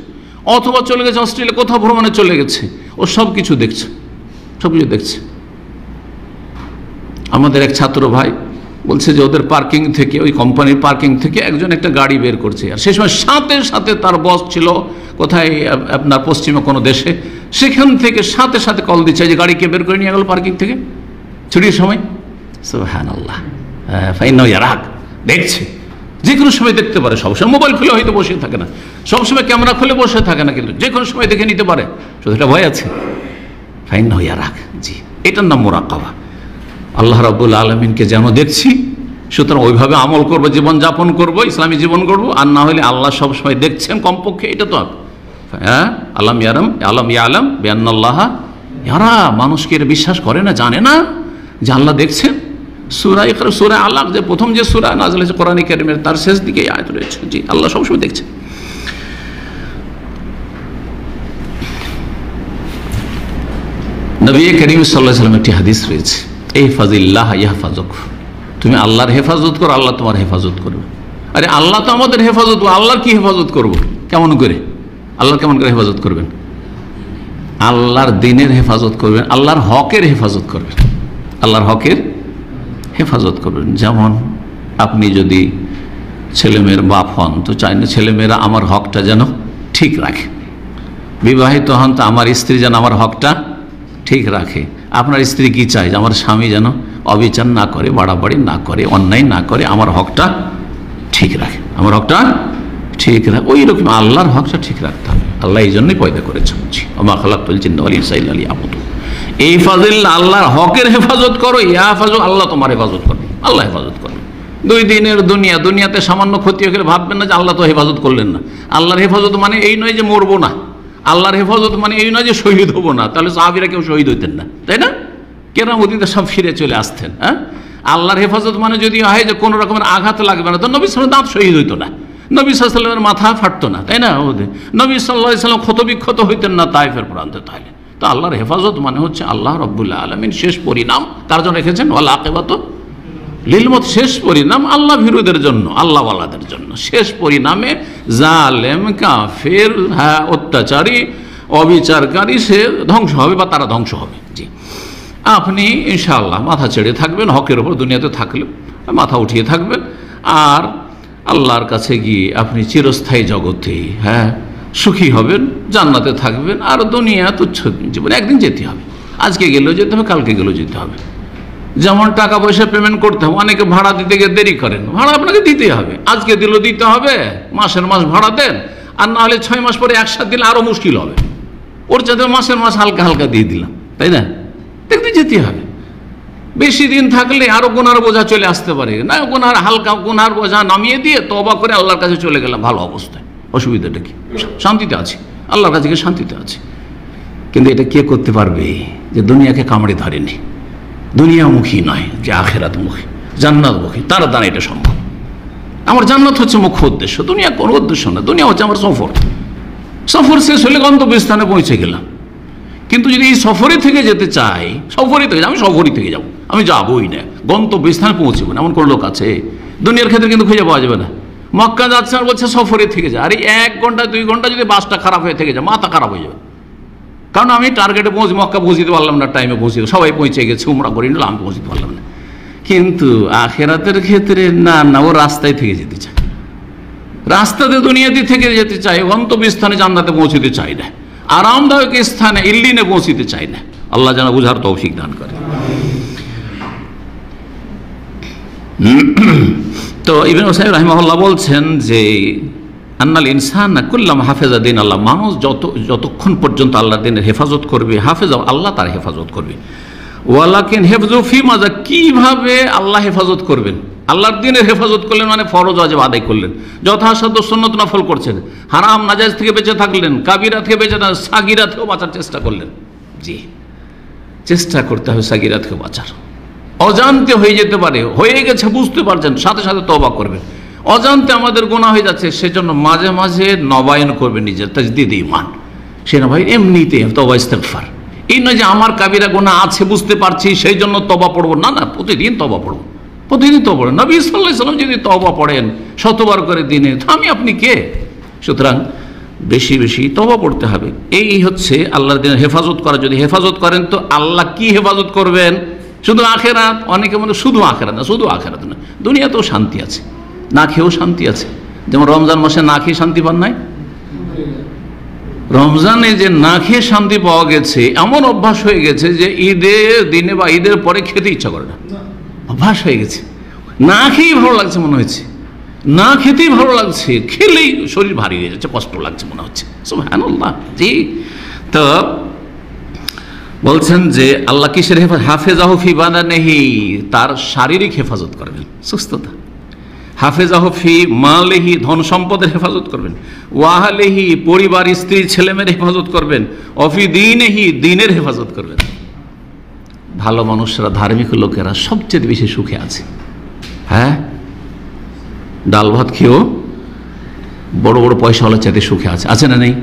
অথবা চলে গেছে অস্ট্রেলিয়া, কোথাও ভ্রমণে চলে গেছে, ও সব কিছু দেখছে, সব কিছু দেখছে। আমাদের এক ছাত্র ভাই বলছে যে ওদের পার্কিং থেকে, ওই কোম্পানির পার্কিং থেকে একজন একটা গাড়ি বের করছে, আর সেই সময় সাথে সাথে তার বস ছিল কোথায় আপনার পশ্চিমে কোনো দেশে, সেখান থেকে সাথে সাথে কল দিচ্ছে যে গাড়িকে বের করে নিয়ে গেল পার্কিং থেকে ছুটির সময়। সুবহানাল্লাহ, রাগ দেখছে, যে কোনো সময় দেখতে পারে, সবসময় মোবাইল খুলে হয়তো বসে থাকে না, সবসময় ক্যামেরা খুলে বসে থাকে না, কিন্তু যে কোনো সময় দেখে নিতে পারে, শুধু এটা ভয় আছে। রাগ, জি, এটার নাম মুরাকাবা। আল্লাহ রাব্বুল আলামিনকে যেন দেখছি, সুতরাং ওইভাবে আমল করবো, জীবনযাপন করবো, ইসলামী জীবন করবো, আর না হলে আল্লাহ সবসময় দেখছেন কমপক্ষে, এটা তো আলম ইয়ালাম বিআন্নাল্লাহ ইয়ারা। মানুষকে এটা বিশ্বাস করে না, জানে না যে আল্লাহ দেখছেন। সূরা ইকরা, সূরা আলাক, যে প্রথম যে সূরা নাযিল হয়েছে কোরআন কারীমের, তার শেষ দিকে আয়াত রয়েছে, জি, আল্লাহ সবসময় দেখছেন। নবী করিম সাল্লাল্লাহু আলাইহি ওয়াসাল্লাম একটি হাদিস রয়েছে, ইহফাজিল্লাহ ইয়াহফাজুক, তুমি আল্লাহর হেফাজত করো, আল্লাহ তোমার হেফাজত করবে। আরে আল্লাহ তো আমাদের হেফাজত, আল্লাহর কি হেফাজত করব? কেমন করে? আল্লাহ কেমন করে হেফাজত করবেন? আল্লাহর দিনের হেফাজত করবেন, আল্লাহর হকের হেফাজত করবেন, আল্লাহর হকের হেফাজত করবেন। যেমন আপনি যদি ছেলেমেয়ের বাপ হন, তো চাই না ছেলেমেয়েরা আমার হকটা যেন ঠিক রাখে। বিবাহিত হন, তো আমার স্ত্রী যেন আমার হকটা ঠিক রাখে। আপনার স্ত্রী কি চায়? যে আমার স্বামী যেন অবিচার না করে, বাড়াবাড়ি না করে, অন্যায় না করে, আমার হকটা ঠিক রাখে, আমার হকটা ঠিক রাখে। ওই রকম আল্লাহর হকটা ঠিক রাখতে হবে। আল্লাহ এই জন্যই পয়দা করেছেন, ওমা খালাকতুল জিন্না ওয়াল ইনসা ইল্লা লিয়াবুদুন। এই ফাজিল্লাহ, আল্লাহর হকের হেফাজত করো, ইয়াহফাজু, আল্লাহ তোমার হেফাজত করবে, আল্লাহ হেফাজত করবে। দুই দিনের দুনিয়াতে সামান্য ক্ষতি হয়ে গেলে ভাববেন না যে আল্লাহ তো হেফাজত করলেন না। আল্লাহর হেফাজত মানে এই নয় যে মরবো না, আল্লাহর হেফাজত মানে এই নয় যে শহীদ হবো না, তাহলে সাহাবীরা কেউ শহীদ হইতেন না, তাই না? কেরামতিতে সব ফিরে চলে আসতেন। হ্যাঁ, আল্লাহর হেফাজত মানে যদি হয় যে কোনো রকমের আঘাত লাগবে না, তো নবী সাল্লাল্লাহু আলাইহি ওয়াসাল্লাম দাঁত শহীদ হইতো না, নবী সাল্লাল্লাহু আলাইহি ওয়াসাল্লামের মাথা ফাটতো না, তাই না? নবী সাল্লাল্লাহু আলাইহি ওয়াসাল্লাম ক্ষতবিক্ষত হইতেন না তায়েফের প্রান্তে। তাহলে তো আল্লাহর হেফাজত মানে হচ্ছে আল্লাহ রাব্বুল আলামিন শেষ পরিণাম তার জন্য রেখেছেন, ওয়াল আকিবাতু লিল মুত, শেষ পরিণাম আল্লাহ ভীরুদের জন্য, আল্লাহ ওয়ালাদের জন্য। শেষ পরিণামে জালেম, কাফের, হ্যাঁ, অত্যাচারী, অবিচারকারী সে ধ্বংস হবে বা তারা ধ্বংস হবে। জি, আপনি ইনশাআল্লাহ মাথা ছেড়ে থাকবেন হকের ওপর, দুনিয়াতে থাকলে মাথা উঠিয়ে থাকবেন, আর আল্লাহর কাছে গিয়ে আপনি চিরস্থায়ী জগতে, হ্যাঁ, সুখী হবেন, জান্নাতে থাকবেন। আর দুনিয়া তুচ্ছ জীবন, একদিন যেতে হবে, আজকে গেলেও যেতে হবে, কালকে গেলেও যেতে হবে। যেমন টাকা পয়সা পেমেন্ট করতে হবে, অনেকে ভাড়া দিতে গিয়ে দেরি করেন, ভাড়া আপনাকে দিতেই হবে, আজকে দিলেও দিতে হবে, মাসের মাস ভাড়া দেন, আর না হলে 6 মাস পরে একসাথে দিলে আরও মুশকিল হবে, ওর চাইতে মাসের মাস হালকা হালকা দিয়ে দিলাম, তাই না? দেখতে যেতে হবে। বেশি দিন থাকলে আরো গুনার বোঝা চলে আসতে পারে, না গুনার হালকা গুনার বোঝা নামিয়ে দিয়ে তওবা করে আল্লাহর কাছে চলে গেলাম ভালো অবস্থায়, অসুবিধাটা কি? শান্তিতে আছি, আল্লাহর কাছে গিয়ে শান্তিতে আছি। কিন্তু এটা কে করতে পারবে যে দুনিয়াকে কামড়ে ধরেনি, দুনিয়ামুখী নয়, যে আখিরাতমুখী, জান্নাতমুখী, তার দ্বারা এটা সম্ভব। আমার জান্নাত হচ্ছে মুখ্য উদ্দেশ্য, দুনিয়া কোনো উদ্দেশ্য না, দুনিয়া হচ্ছে আমার সফর। সফর শেষ হলে গন্তব্যস্থানে পৌঁছে গেলাম। কিন্তু যদি এই সফরে থেকে যেতে চাই, সফরে থেকে আমি সফরই থেকে যাবো, আমি যাবোই না, গন্তব্যস্থানে পৌঁছবো না, এমন কোনো লোক আছে? দুনিয়ার ক্ষেত্রে কিন্তু খুঁজে পাওয়া যাবে না। মক্কা যাচ্ছে আর বলছে সফরে থেকে যায়, আর এই 1 ঘন্টা 2 ঘন্টা যদি বাসটা খারাপ হয়ে থেকে যায়, মাথা খারাপ হয়ে যাবে। কারণ আমি টার্গেটে মক্কা পৌঁছতে পারলাম না, টাইমে পৌঁছে, সবাই পৌঁছে গেছে, উমরা করে নিলাম, আমি পৌঁছতে পারলাম না। কিন্তু আখিরাতের ক্ষেত্রে না, ও রাস্তায় থেকে যেতে চায়, রাস্তাতে দুনিয়াতে থেকে যেতে চায়, গন্তব্যস্থানে জান্নাতে পৌঁছতে চাই না, আরামদায়ক স্থানে ইল্লিনে পৌঁছতে চাই না। আল্লাহ যেন বুঝার তৌফিক দান করে। তো ইবনে উসাইমিন রাহিমাহুল্লাহ বলছেন যে আন্নাল ইনসান কুল্লাম হাফেজা দিন আল্লাহ, মানুষ যতক্ষণ পর্যন্ত আল্লাহর দিনের হেফাজত করবে, হাফেজা আল্লাহ তার হেফাজত করবে। ওয়ালাকিন হেফজু ফি মাজা, কিভাবে আল্লাহ হেফাজত করবেন? আল্লাহর দিনের হেফাজত করলেন মানে ফরজ ওয়াজিব আদায় করলেন, যথাসাধ্য সুন্নত নফল করছেন, হারাম নাজায়েজ থেকে বেঁচে থাকলেন, কাবিরা থেকে বেঁচে থাকলেন, সাগিরা থেকেও বাঁচার চেষ্টা করলেন। জি, চেষ্টা করতে হবে সাগিরা থেকে বাঁচার। অজান্তে হয়ে যেতে পারে, হয়ে গেছে বুঝতে পারছেন, সাথে সাথে তওবা করবেন। অজান্তে আমাদের গুনাহ হয়ে যাচ্ছে, সেজন্য মাঝে মাঝে নবায়ন করবেন নিজের তাজদীদ ঈমান, সে না ভাই এমনিতে তওবা ইস্তেগফার, এই নয় যে আমার কাবিরা গুনাহ আছে বুঝতে পারছি সেই জন্য তওবা পড়বো, না না, প্রতিদিন তওবা পড়বো, প্রতিদিন তওবা পড়েন। নবী সাল্লাল্লাহু আলাইহি ওয়াসাল্লাম যদি তওবা পড়েন শতবার করে দিনে, তো আমি আপনি কে? সুতরাং বেশি বেশি তওবা পড়তে হবে। এই হচ্ছে আল্লাহর দিনের হেফাজত করা। যদি হেফাজত করেন তো আল্লাহ কি হেফাজত করবেন? শুধু আখেরাত। অনেকে মনে শুধু আখেরাত না, শুধু আখেরাত না, দুনিয়াতেও শান্তি আছে, না খেয়েও শান্তি আছে। যেমন রমজান মাসে না খেয়ে শান্তি পান নাই, রমজানে যে না খেয়ে শান্তি পাওয়া গেছে, এমন অভ্যাস হয়ে গেছে যে ঈদের দিনে বা ঈদের পরে খেতে ইচ্ছা করে না, অভ্যাস হয়ে গেছে। না খেয়েই ভালো লাগছে মনে হচ্ছে, না খেতেই ভালো লাগছে, খেলেই শরীর ভারী হয়ে যাচ্ছে, কষ্ট লাগছে মনে হচ্ছে। সুবহানাল্লাহ। জি, তো বলছেন যে আল্লাহ কিসের হেফাজত? হাফেজাহু ফি বাদানিহি, তার শারীরিক হেফাজত করবেন, সুস্থতা। হাফেজাহু ফি মালিহি, ধন সম্পদের হেফাজত করবেন। ওয়াহলিহি, পরিবার, স্ত্রী, ছেলেমেয়ের হেফাজত করবেন। অফি দীনিহি, দ্বীনের হেফাজত করবেন। ভালো মানুষরা, ধার্মিক লোকেরা সবচেয়ে বেশি সুখে আছে। হ্যাঁ, ডাল ভাত খেয়েও বড় বড় পয়সাওয়ালা চাইতে সুখে আছে, আছে না নেই?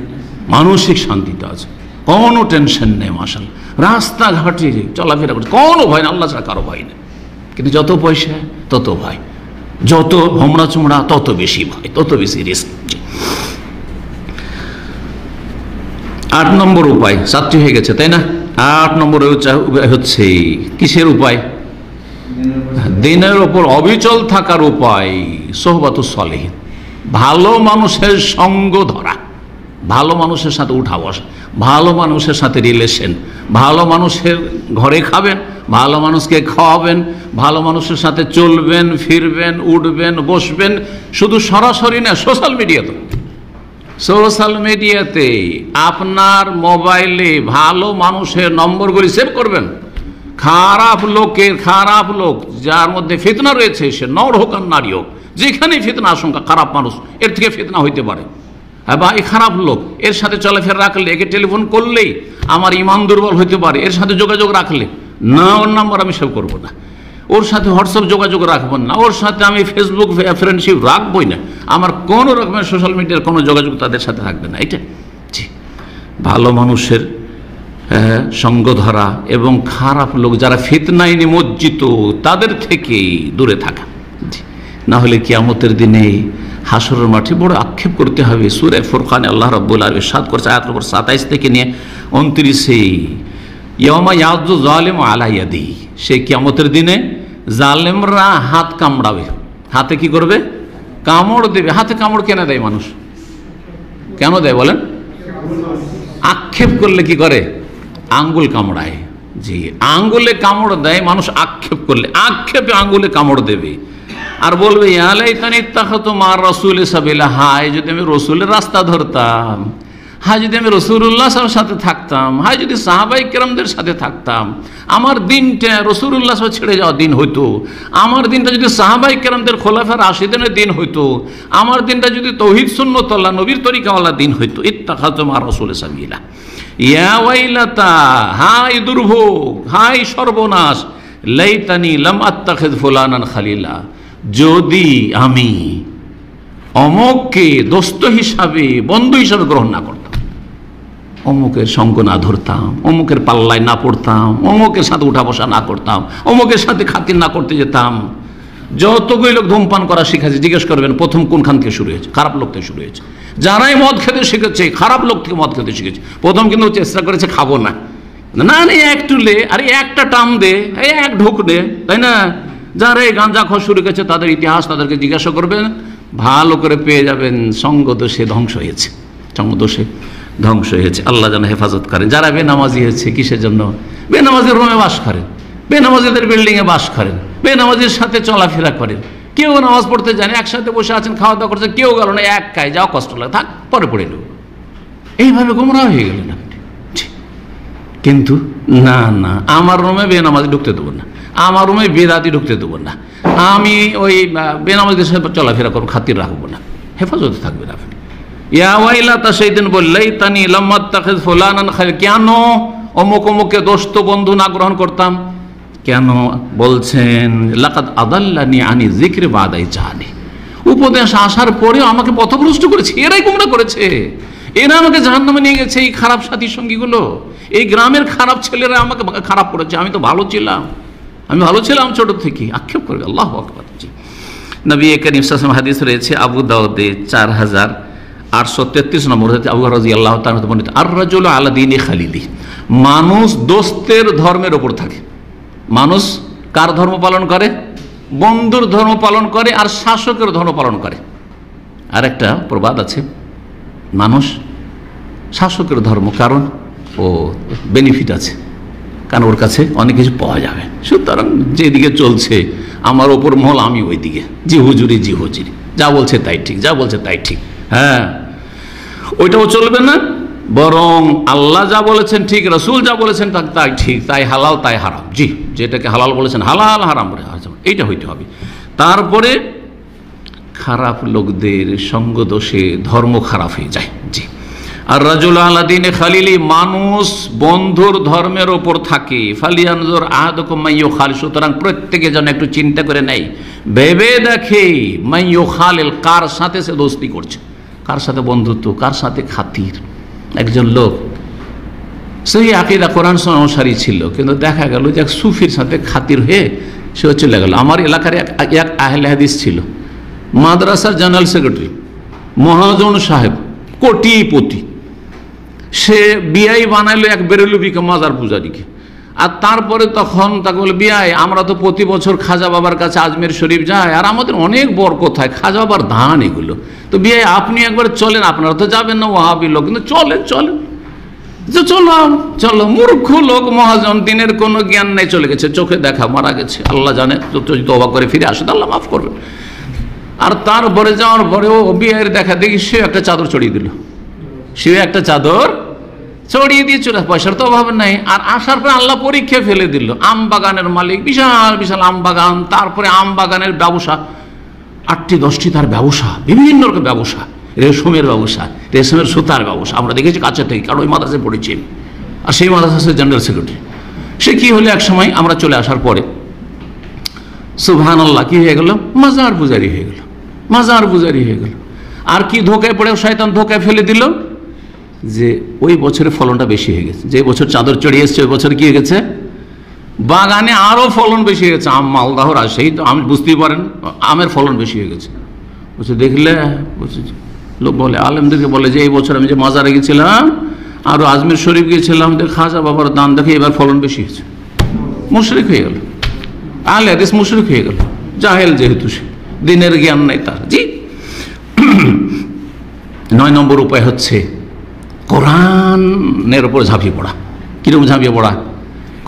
মানসিক শান্তিতে আছে, কোনো টেনশন নেই। মাশাআল্লাহ, রাস্তাঘাটে চলাফেরা করছে, কোনো ভয় না, আল্লাহ ছাড়া কারো ভয় নেই। কিন্তু যত পয়সা তত ভয়, যত হোমরা চুমড়া তত বেশি ভয়, তত বেশি রিস্ক। 8 নম্বর উপায়, 7টি হয়ে গেছে তাই না? 8 নম্বর হচ্ছে কিসের উপায়? দিনের ওপর অবিচল থাকার উপায়। সোহবাতুস সালেহিন, ভালো মানুষের সঙ্গ ধরা, ভালো মানুষের সাথে উঠা বসা, ভালো মানুষের সাথে রিলেশন, ভালো মানুষের ঘরে খাবেন, ভালো মানুষকে খাওয়াবেন, ভালো মানুষের সাথে চলবেন, ফিরবেন, উঠবেন, বসবেন। শুধু সরাসরি না, সোশ্যাল মিডিয়াতে, সোশ্যাল মিডিয়াতে আপনার মোবাইলে ভালো মানুষের নম্বরগুলি সেভ করবেন। খারাপ লোকের, খারাপ লোক যার মধ্যে ফিতনা রয়েছে, সে নর হোক আর নারী হোক, যেখানে ফিতনা আশঙ্কা, খারাপ মানুষ, এর থেকে ফিতনা হইতে পারে। হ্যাঁ, বা এই খারাপ লোক, এর সাথে চলাফেরা রাখলে, একে টেলিফোন করলেই আমার ইমান দুর্বল হইতে পারে, এর সাথে যোগাযোগ রাখলে না, ওর নাম্বার আমি সেভ করবো না, ওর সাথে হোয়াটসঅ্যাপ যোগাযোগ রাখবো না, ওর সাথে আমি ফেসবুক ফ্রেন্ডশিপ রাখবোই না, আমার কোনো রকমের সোশ্যাল মিডিয়ার কোনো যোগাযোগ তাদের সাথে থাকবে না। এটা জি, ভালো মানুষের সঙ্গ ধরা এবং খারাপ লোক যারা ফিতনায় নিমজ্জিত তাদের থেকে দূরে থাকা। না হলে কিয়ামতের দিনে হাসরের মাঠে বড় আক্ষেপ করতে হবে। সূরা ফুরকানে আল্লাহ রাব্বুল আলামিন ইরশাদ করেছে আয়াত নম্বর 27 থেকে নিয়ে 29-এ, ইয়াউমা ইয়াযু যালিমু আলা ইয়াদি, সেই কিয়ামতের দিনে জালেমরা হাত কামড়াবে। হাতে কি করবে? কামড় দেবে। হাতে কামড় কেন দেয় মানুষ? কেন দেয় বলেন? আক্ষেপ করলে কি করে? আঙ্গুল কামড়ায়। জি, আঙ্গুলে কামড় দেয় মানুষ আক্ষেপ করলে, আক্ষেপে আঙ্গুলে কামড় দেবে আর বলবে ইয়া লাইতানি ইত্তাখাযতু মা'আর রাসূলি সাবিলা, হায় যদি আমি রসুলের রাস্তা ধরতাম, হায় যদি আমি রাসূলুল্লাহ সাল্লাল্লাহু আলাইহি ওয়াসাল্লামের সাথে থাকতাম, হায় যদি সাহাবায়ে কেরামদের সাথে থাকতাম, আমার দিনটা রাসূলুল্লাহ সাল্লাল্লাহু আলাইহি ছেড়ে যাওয়া দিন হইতো, আমার দিনটা যদি সাহাবায়ে কেরামদের খোলাফায়ে রাশিদিনের দিন হইতো, আমার দিনটা যদি তাওহীদ সুন্নাতুল্লাহ নবীর তরিকাওয়ালা দিন হইতো। ইত্তাখাযতু মা'আর রাসূলি সাবিলা, ইয়া ওয়াইলাতা, হায় দুর্ভোগ, হায় সর্বনাশ, লাইতানি লাম আত্তাখিয ফুলানান খালিলা, যদি আমি অমুককে দোস্ত হিসাবে, বন্ধু হিসাবে গ্রহণ না করতাম, অমুকের সঙ্গ না ধরতাম, অমুকের পাল্লায় না পড়তাম, অমুকের সাথে উঠা বসা না করতাম, অমুকের সাথে খাতির না করতে যেতাম। যতগুলি লোক ধূমপান করা শিখেছে জিজ্ঞেস করবেন প্রথম কোনখান থেকে শুরু হয়েছে? খারাপ লোক থেকে শুরু হয়েছে। যারাই মদ খেতে শিখেছে খারাপ লোক থেকে মদ খেতে শিখেছে। প্রথম কিন্তু চেষ্টা করেছে খাবো না, না না একটু লে, আরে একটা টান দে, এক ঢোক দে, তাই না? যারা এই গাঁজা খাওয়া শুরু করেছে তাদের ইতিহাস তাদেরকে জিজ্ঞাসা করবেন, ভালো করে পেয়ে যাবেন সঙ্গ দোষে ধ্বংস হয়েছে, সঙ্গ দোষে ধ্বংস হয়েছে। আল্লাহ যেন হেফাজত করেন। যারা বেনামাজি হয়েছে, কিসের জন্য? বেনামাজির রুমে বাস করেন, বেনামাজিদের বিল্ডিংয়ে বাস করেন, বেনামাজির সাথে চলাফেরা করেন, কেউ নামাজ পড়তে জানে, একসাথে বসে আছেন, খাওয়া দাওয়া করছে, কেউ গেল না, এক খায়, যাও কষ্ট লাগে, থাক পরে পড়ে নেব, এইভাবে গোমরাহ হয়ে গেলেন আপনি। কিন্তু না না, আমার রুমে বেনামাজি ঢুকতে দেবো না, আমার রুমে বেদাতি ঢুকতে দেবো না, আমি ওই বেনামাজিদের সাথে চলাফেরা করবো, খাতির রাখবো না, হেফাজতে থাকবেন আপনি। ইয়া ওয়াইলাতা, সেই দিন বললেই তানি লাম আত্তাখিয ফুলানান খালিলা, কেন অমুক অমুককে দোস্ত বন্ধু না গ্রহণ করতাম? কেন বলছেন? লাকাদ আদাল্লানি আনি যিকরি বাদা ইজ জানি, উপদেশ আসার পরেও আমাকে পথভ্রষ্ট করেছে, এরাই গুমরাহ করেছে, এরা আমাকে জাহান্নামে নিয়ে গেছে, এই খারাপ সাথী সঙ্গীগুলো, এই গ্রামের খারাপ ছেলেরা আমাকে খারাপ করেছে, আমি তো ভালো ছিলাম, আমি ভালো ছিলাম ছোট থেকে, আক্ষেপ করবে। আল্লাহু আকবার। নবী করিম সাল্লাল্লাহু আলাইহি ওয়াসাল্লাম হাদিস রয়েছে আবু দাউদে 4833 নম্বর হতে আবু রাদিয়াল্লাহু তাআলা বর্ণিত, আর রাজুলু আলা দীনি খালিলি, মানুষ দোস্তের ধর্মের উপর থাকে। মানুষ কার ধর্ম পালন করে? বন্ধুর ধর্ম পালন করে আর শাসকের ধর্ম পালন করে। আর একটা প্রবাদ আছে, মানুষ শাসকের ধর্ম, কারণ ও বেনিফিট আছে, কারণ ওর কাছে অনেক কিছু পাওয়া যাবে, সুতরাং যেদিকে চলছে আমার ওপর মহল, আমি ওই দিকে, জি হুজুরি জি হুজুরি, যা বলছে তাই ঠিক, যা বলছে তাই ঠিক। হ্যাঁ, ওইটাও চলবে না, বরং আল্লাহ যা বলেছেন ঠিক, রাসূল যা বলেছেন তাই ঠিক, তাই হালাল তাই হারাম, জি যেটাকে হালাল বলেছেন হালাল, হারাম বলে এইটা হইতে হবে। তারপরে খারাপ লোকদের সঙ্গ দোষে ধর্ম খারাপ হয়ে যায়। জি, আর রাজুল আলা দীনে খালিলি, মানুষ বন্ধুর ধর্মের ওপর থাকে। ফালিয়ানজুর আহাদুকুম মান ইউখালিল, সুতরাং প্রত্যেকে যেন একটু চিন্তা করে নেয়, ভেবে দেখে মান ইউখালিল, কার সাথে সে দোস্তি করছে, কার সাথে বন্ধুত্ব, কার সাথে খাতির। একজন লোক সেই আকীদা কোরআন সুন্নাহ অনুসারী ছিল, কিন্তু দেখা গেল যে এক সুফির সাথে খাতির হয়ে সে চলে গেল। আমার এলাকার এক আহলে হাদিস ছিল, মাদ্রাসার জেনারেল সেক্রেটারি, মহাজন সাহেব, কোটিপতি, সে বিয়াই বানাইলো এক বেরেলুবিকে, মাজার পূজারীকে। আর তারপরে তখন তাকে বলে, বিয়াই আমরা তো প্রতি বছর খাজা বাবার কাছে আজমের শরীফ যাই, আর আমাদের অনেক বরকত হয়, খাজা বাবার ধান এগুলো, তো বিয়াই আপনি একবার চলেন, আপনারা তো যাবেন না ওয়াহাবি লোক, কিন্তু চলেন চলেন, যে চলো চলো। মূর্খ লোক, মহাজন, দিনের কোনো জ্ঞান নেই, চলে গেছে, চোখে দেখা, মারা গেছে, আল্লাহ জানে, তওবা করে ফিরে আসে আল্লাহ মাফ করবে। আর তারপরে যাওয়ার পরেও বিয়ের দেখা দেখি সে একটা চাদর চড়িয়ে দিল, সে একটা চাদর চড়িয়ে দিয়ে চলে, পয়সার তো অভাব নাই। আর আসার পরে আল্লাহ পরীক্ষা ফেলে দিল, আম বাগানের মালিক, বিশাল বিশাল আম বাগান, তারপরে আম বাগানের ব্যবসা, 8-10টি তার ব্যবসা, বিভিন্ন রকম ব্যবসা, রেশমের ব্যবসা, রেশমের সুতার ব্যবসা, আমরা দেখেছি কাছে থেকে, কারণ ওই মাদ্রাসায় পড়েছি। আর সেই মাদ্রাসার জেনারেল সেক্রেটারি সে কি হলো, এক সময় আমরা চলে আসার পরে সুবহানাল্লাহ কি হয়ে গেল, মাজার পূজারি হয়ে গেল, মাজার পূজারি হয়ে গেল। আর কি ধোকায় পড়ে শয়তান ধোকায় ফেলে দিল, যে ওই বছরে ফলনটা বেশি হয়ে গেছে, যে বছর চাদর চড়িয়ে এসছে ওই বছর কি হয়ে গেছে, বাগানে আরো ফলন বেশি হয়ে গেছে, আম মালদাহ রাজশাহী, তো আমি বুঝতেই পারেন আমের ফলন বেশি হয়ে গেছে। বলছে দেখলে, বলছে লোক বলে, আলেমদেরকে বলে যে এই বছর আমি যে মাজারে গেছিলাম আর আজমির শরীফ গিয়েছিলাম, খাজা বাবার দান দেখে এবার ফলন বেশি হয়েছে। মুশরিক হয়ে গেল, আহলে হাদিস মুশরিক হয়ে গেল, জাহেল যেহেতু, সে দিনের জ্ঞান নাই তার। জি, 9 নম্বর উপায় হচ্ছে কোরআনের উপর ঝাঁপিয়ে পড়া। কিরকম ঝাঁপিয়ে পড়া?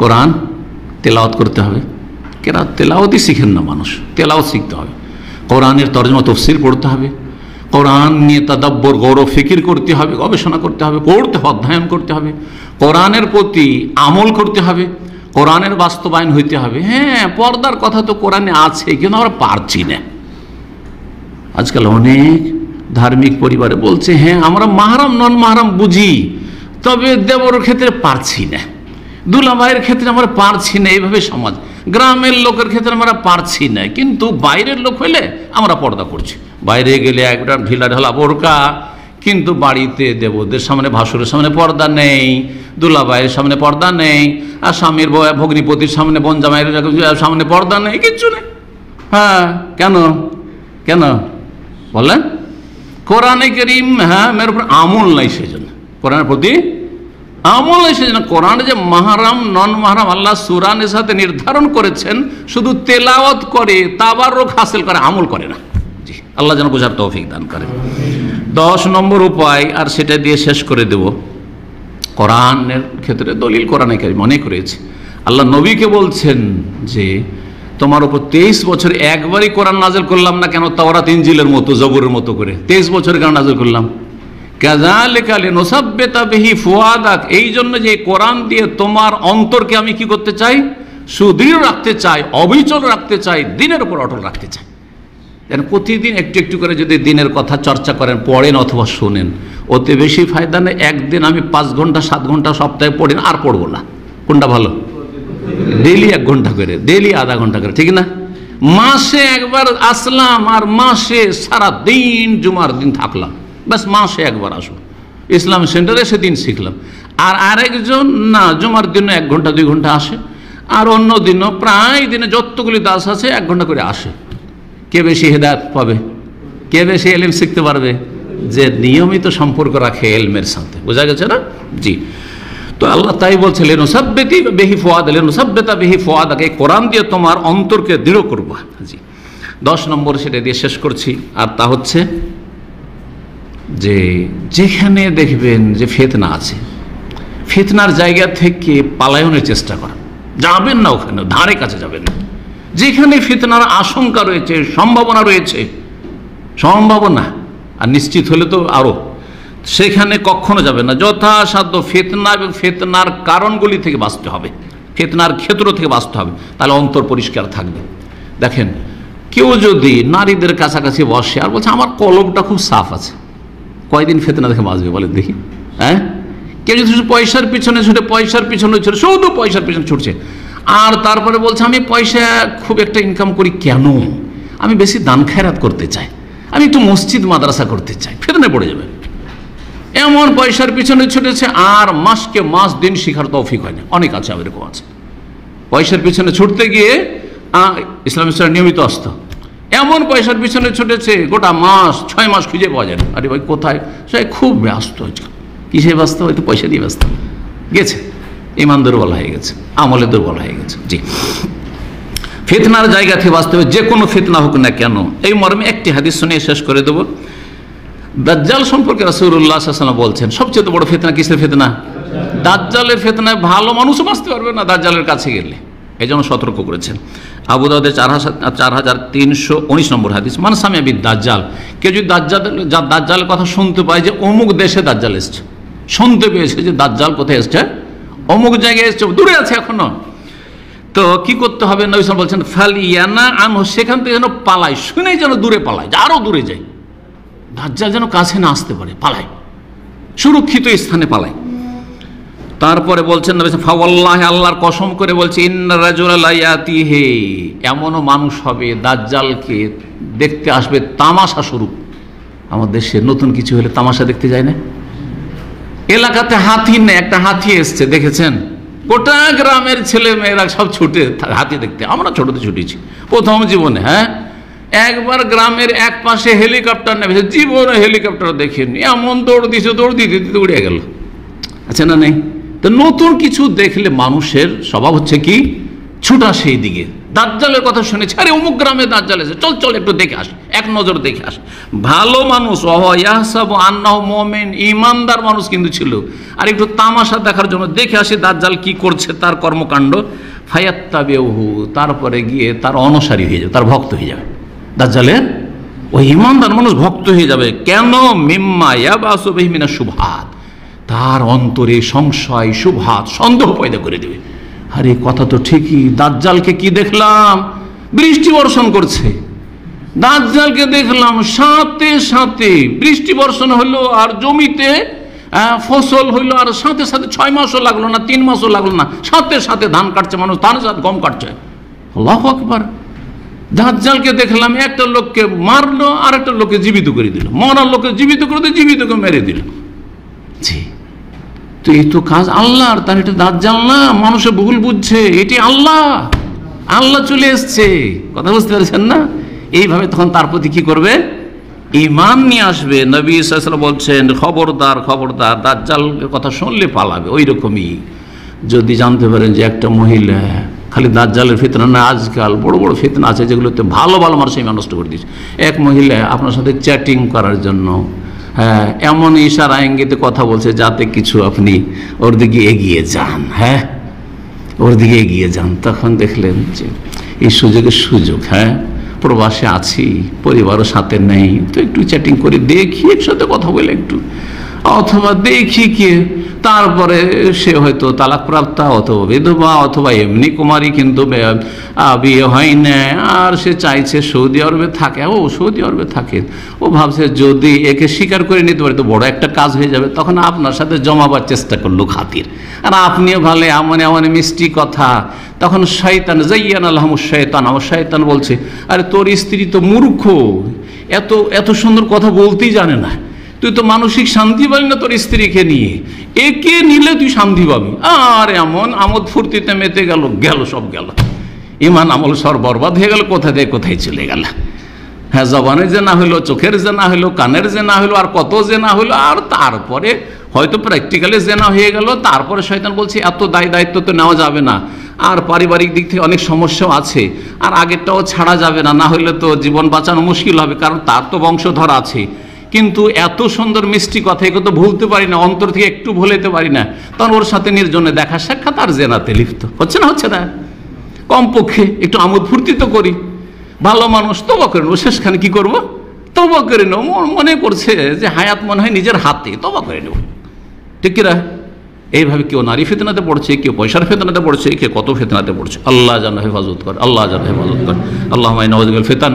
কোরআন তেলাওয়াত করতে হবে। তেলাওয়াতই শিখেন না মানুষ, তেলাওয়াত শিখতে হবে। কোরআনের তরজমা তাফসীর পড়তে হবে, কোরআন নিয়ে তাদাব্বর গৌর ফিকির করতে হবে, গবেষণা করতে হবে, পড়তে হবে, অধ্যয়ন করতে হবে, কোরআনের প্রতি আমল করতে হবে, কোরআনের বাস্তবায়ন হইতে হবে। হ্যাঁ, পর্দার কথা তো কোরআনে আছে, কিন্তু আমরা পারছি না। আজকাল অনেক ধার্মিক পরিবারে বলছে, হ্যাঁ আমরা মাহরাম নন মাহরাম বুঝি, তবে দেবরের ক্ষেত্রে পারছি না, দুলাভাইয়ের ক্ষেত্রে আমরা পারছি না, এইভাবে সমাজ। গ্রামের লোকের ক্ষেত্রে আমরা পারছি না, কিন্তু বাইরের লোক হইলে আমরা পর্দা করছি। বাইরে গেলে একটা ঢিলা ঢালা বোরকা, কিন্তু বাড়িতে দেবদের সামনে, ভাসুরের সামনে পর্দা নেই, দুলাভাইয়ের সামনে পর্দা নেই, আর স্বামীর ভগ্নিপতির সামনে, বোন জামাইয়ের সামনে পর্দা নেই, কিচ্ছু নেই। হ্যাঁ, কেন কেন বলেন? কোরআনে কারীম, হ্যাঁ মেয়ের উপর আমল নাই, সেজন্য কোরআনের প্রতি আমল নাই, সেজন্য কোরআনে যে মাহরাম নন মাহরাম আল্লাহ সূরা নিসাতে নির্ধারণ করেছেন, শুধু তেলাওয়াত করে, তাবাররুক হাসিল করে, আমল করে না। জি, আল্লাহ যেন বোঝার তৌফিক দান করেন। 10 নম্বর উপায়, আর সেটা দিয়ে শেষ করে দেব, কোরআনের ক্ষেত্রে দলিল কোরআনে কারীম অনেক রয়েছে। আল্লাহ নবীকে বলছেন যে তোমার উপর 23 বছর একবারই কোরআন নাযিল করলাম না কেন, তাওরাত ইনজিলের মতো, জবুরের মতো করে 23 বছর কেন নাযিল করলাম? কাযালিকা লিনুসাব্বিতা বিহি ফুয়াদাক, এই জন্য যে কোরআন দিয়ে তোমার অন্তরকে আমি কি করতে চাই, সুদৃঢ় রাখতে চাই, অবিচল রাখতে চাই, দিনের উপর অটল রাখতে চাই। যেন প্রতিদিন একটু একটু করে যদি দিনের কথা চর্চা করেন, পড়েন অথবা শোনেন, ওতে বেশি ফায়দা নেই। একদিন আমি 5 ঘন্টা 7 ঘন্টা সপ্তাহে পড়েন, আর পড়বো না, কোনটা ভালো? ডেইলি 1 ঘন্টা করে, ডেইলি আধা ঘন্টা করে, ঠিক না? মাসে একবার আসলাম, আর মাসে সারা দিন জুমার দিন থাকলাম, ব্যাস মাসে একবার আসবো, ইসলাম সেন্টারে সেদিন শিখলাম। আর আরেকজন না, জুমার দিনও 1 ঘন্টা 2 ঘন্টা আসে, আর অন্য দিনও প্রায় দিনে যতগুলি দাস আছে 1 ঘন্টা করে আসে। কে বেশি হেদায়েত পাবে, কে বেশি এলম শিখতে পারবে? যে নিয়মিত সম্পর্ক রাখে এলমের সাথে। বোঝা গেছে না? জি। তো আল্লাহ তাই বলছে, লেনুসাব্বিতি বিহি ফুয়াদা, লেনুসাব্বিতা বিহি ফুয়াদাকে, কোরআন দিয়ে তোমার অন্তরকে দৃঢ় করবা। জি। 10 নম্বর সেটা দিয়ে শেষ করছি, আর তা হচ্ছে যে যেখানে দেখবেন যে ফিতনা আছে, ফিতনার জায়গা থেকে পালায়নের চেষ্টা করা। যাবেন না ওখানে, ধারে কাছে যাবেন না। যেখানে ফিতনার আশঙ্কা রয়েছে, সম্ভাবনা রয়েছে, সম্ভাবনা আর নিশ্চিত হলে তো আরো, সেখানে কখনো যাবেন না। যথাসাধ্য ফিতনা এবং ফিতনার কারণগুলি থেকে বাঁচতে হবে, ফিতনার ক্ষেত্র থেকে বাঁচতে হবে, তাহলে অন্তর পরিষ্কার থাকবে। দেখেন, কেউ যদি নারীদের কাছাকাছি বসে আর বলছে আমার কলবটা খুব সাফ আছে, কয়দিন ফিতনা দেখে বাঁচবে বলেন দেখি? হ্যাঁ, কেউ যদি পয়সার পিছনে ছুটে, পয়সার পিছনে ছুটে, শুধু পয়সার পিছনে ছুটছে, আর তারপরে বলছে আমি পয়সা খুব একটা ইনকাম করি কেন, আমি বেশি দান খেরাত করতে চাই, আমি একটু মসজিদ মাদ্রাসা করতে চাই, ফিতনায় পড়ে যাবে। এমন পয়সার পিছনে ছুটেছে আর মাসকে মাস দিন শিখার তৌফিক হয় না। অনেক আছে, এরকম আছে, পয়সার পিছনে ছুটতে গিয়ে ইসলামের সাথে নিয়মিত আসত, এমন পয়সার পিছনে ছুটেছে গোটা মাস 6 মাস খুঁজে পাওয়া যায় না। আরে ভাই কোথায়? সে খুব ব্যস্ত, কিসে ব্যস্ত? হয়তো পয়সা দিয়ে ব্যস্ত, গেছে ইমান দুর্বল হয়ে গেছে, আমলে দুর্বল হয়ে গেছে। জি, ফিতনার জায়গা থেকে বাঁচতে হবে, যে কোনো ফিতনা হোক না কেন। এই মর্মে একটি হাদিস শুনিয়ে শেষ করে দেব। দাজ্জাল সম্পর্কে রাসূলুল্লাহ সাল্লাল্লাহু আলাইহি ওয়াসাল্লাম বলছেন, সবচেয়ে বড় ফিতনা কিসের ফিতনা? দাজ্জালের ফিতনায় ভালো মানুষও বাঁচতে পারবে না দাজ্জালের কাছে গেলে, এই জন্য সতর্ক করেছেন। আবু দাউদের 4319 নম্বর হাদিস, মান সামিয়া বিদ দাজ্জাল, কেউ যদি দাজ্জালের কথা শুনতে পায় যে অমুক দেশে দাজ্জাল এসছে, শুনতে পেয়েছে যে দাজ্জাল কোথায় এসছে, অমুক জায়গায় এসছে, দূরে আছে এখনো, তো কি করতে হবে? নবী সাল্লাল্লাহু আলাইহি ওয়াসাল্লাম বলছেন ফালিয়ানা আনহু, সেখান থেকে যেন পালায়, শুনেই যেন দূরে পালায়, আরো দূরে যায়, দাজ্জাল যেন কাছে না আসতে পারে, পালায়, সুরক্ষিত স্থানে পালায়। তারপরে বলছেন নবী ফাওয়াল্লাহি, আল্লাহর কসম করে বলছে, ইন্না রাজুলা লা ইয়াতিহি, এমনও মানুষ হবে দাজ্জালকে দেখতে আসবে তামাশা স্বরূপ। আমাদের দেশে নতুন কিছু হলে তামাশা দেখতে যায় না? এলাকাতে হাতি নেই, একটা হাতি এসছে, দেখেছেন? গোটা গ্রামের ছেলে মেয়েরা সব ছুটে হাতি দেখতে। আমরা ছোটতে ছুটেছি প্রথম জীবনে। হ্যাঁ, একবার গ্রামের এক পাশে হেলিকপ্টার নেমেছে, জীবনে হেলিকপ্টার দেখেনি, এমন দৌড় দিতে উড়ে গেল। আচ্ছা না, নেই তো? নতুন কিছু দেখলে মানুষের স্বভাব হচ্ছে কি, ছুটা সেই দিকে। দাজ্জালের কথা শুনেছি, আরে অমুক গ্রামে দাজ্জাল এসে, চল একটু দেখে আস, এক নজর দেখে আস। ভালো মানুষ, ইয়াহসাবু আন্নাহু মুমিন, ইমানদার মানুষ কিন্তু ছিল, আর একটু তামাশা দেখার জন্য দেখে আসে দাজ্জাল কি করছে, তার কর্মকাণ্ড, ফায়াত্তাবিউহু, তারপরে গিয়ে তার অনুসারী হয়ে যাবে, তার ভক্ত হয়ে যাবে। দাজ্জালের ওই ইমানদার মানুষ ভক্ত হয়ে যাবে। কেন? মিম্মা ইয়াবাসু বিহি মিনাশ শুবহাত, তার অন্তরে সংশয়, শুবহাত, সন্দেহ পয়দা করে দেবে। আরে কথা তো ঠিকই, দাজ্জালকে কি দেখলাম? বৃষ্টি বর্ষণ করছে, দাজ্জালকে দেখলাম, সাথে সাথে বৃষ্টি বর্ষণ হলো, আর জমিতে ফসল হইলো, আর সাথে সাথে 6 মাসও লাগলো না, 3 মাসও লাগলো না, সাথে সাথে ধান কাটছে মানুষ, ধান সাথে গম কাটছে। আল্লাহু আকবার। দাজ্জালকে দেখলাম, একটা লোককে মারলো, আর একটা লোককে জীবিত করে দিল, মরার লোককে জীবিত করে দিল, জীবিতকে মেরে দিল। জি, তো এই তো কাজ আল্লাহর, তার এটা দাজ্জাল না, মানুষে ভুল বুঝছে, এটি আল্লাহ, আল্লাহ চলে এসছে। কথা বুঝতে পারছেন না? এইভাবে তখন তার প্রতি কি করবে? ঈমান নিয়ে আসবে। নবী সাল্লাল্লাহু আলাইহি ওয়াসাল্লাম বলছেন, খবরদার, দাজ্জালের কথা শুনলে পালাবে। ওই রকমই যদি জানতে পারেন যে একটা মহিলা, খালি দাজ্জালের ফিতনা না, আজকাল বড় বড় ফিতনা আছে যেগুলোতে ভালো মানুষ ঈমান নষ্ট করে দিচ্ছে। এক মহিলা আপনার সাথে চ্যাটিং করার জন্য, হ্যাঁ, এমন ইশারা ইঙ্গিতে কথা বলছে যাতে কিছু আপনি ওর দিকে এগিয়ে যান, হ্যাঁ, ওর দিকে এগিয়ে যান। তখন দেখলেন যে এই সুযোগ, হ্যাঁ, প্রবাসে আছি, পরিবারও সাথে নেই, তো একটু চ্যাটিং করে দেখি, একসাথে কথা বলে একটু, অথবা দেখি কে, তারপরে সে হয়তো তালাকপ্রাপ্তা, অথবা বিধবা, অথবা এমনি কুমারী, কিন্তু বিয়ে হয় না, আর সে চাইছে সৌদি আরবে থাকে। ও সৌদি আরবে থাকে, ও ভাবছে যদি একে স্বীকার করে নিতে পারে তো বড় একটা কাজ হয়ে যাবে। তখন আপনার সাথে জমাবার চেষ্টা করলো খাতির, আর আপনিও ভালো এমন মিষ্টি কথা। তখন শয়তান, যাইয়ানা লাহুমুশ শয়তান, আমার শয়তান বলছে, আরে তোর স্ত্রী তো মূর্খ, এত সুন্দর কথা বলতেই জানে না, তুই তো মানসিক শান্তি পাবি না তোর স্ত্রীকে নিয়ে, একে নিলে তুই শান্তি পাবি। আর এমন আমোদ ফুর্তিতে মেতে গেল, সব গেল, ইমান আমল সব বরবাদ হয়ে গেল, কোথা থেকে কোথায় চলে গেল। হ্যাঁ, জবানে যে না হলো, চোখের যে না হলো, কানের যে না হলো, আর কত যে না হলো, আর তারপরে হয়তো প্র্যাকটিক্যালি জেনা হয়ে গেল। তারপরে শয়তান বলছে এত দায়িত্ব তো নেওয়া যাবে না, আর পারিবারিক দিক থেকে অনেক সমস্যাও আছে, আর আগেরটাও ছাড়া যাবে না, না হলে তো জীবন বাঁচানো মুশকিল হবে, কারণ তার তো বংশধর আছে। কিন্তু এত সুন্দর মিষ্টি কথা, একে তো ভুলতে পারি না, অন্তর থেকে একটু ভুলেতে পারি না, তখন ওর সাথে নির্জনে দেখা সাক্ষাৎ আর জেনাতে লিপ্ত হচ্ছে না। কমপক্ষে একটু আমোদ ফুর্তি তো করি। ভালো মানুষ তওবা করে নেবো, শেষখানে কি করব? তওবা করে নেবো। মনে করছে যে হায়াত মনে হয় নিজের হাতে, তওবা করে নেব, ঠিক কিনা? এইভাবে কেউ নারী ফিতনাতে পড়ছে, কেউ পয়সার ফিতনাতে পড়ছে, কেউ কত ফিতনাতে পড়ছে। আল্লাহ যেন হেফাজত করে, আল্লাহ যেন হেফাজত করে। আল্লাহুম্মা ইন্না নাউযু বিকা ফিতান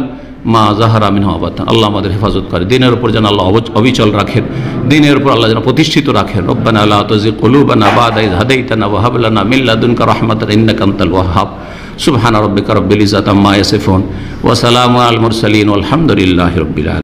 মা যাহারা মিনহা ওয়া বাতান। আল্লাহ আমাদের হেফাজত করে, দিনের উপর যেন আল্লাহ অবিচল রাখেন, দিনের উপর আল্লাহ যেন প্রতিষ্ঠিত রাখেন। রব্বানা লা তুযিগ কুলুবানা বা'দা ইয হাদাইতানা ওয়া হাব লানা মিন লাদুনকা রাহমাতান ইন্নাকা আনতাল ওয়াহ্হাব। সুবহানা রাব্বিকা রাব্বিল ইজ্জাতি আম্মা ইয়াসিফুন ওয়া সালামুন আলাল মুরসালিন ওয়ালহামদুলিল্লাহি রাব্বিল আলামিন।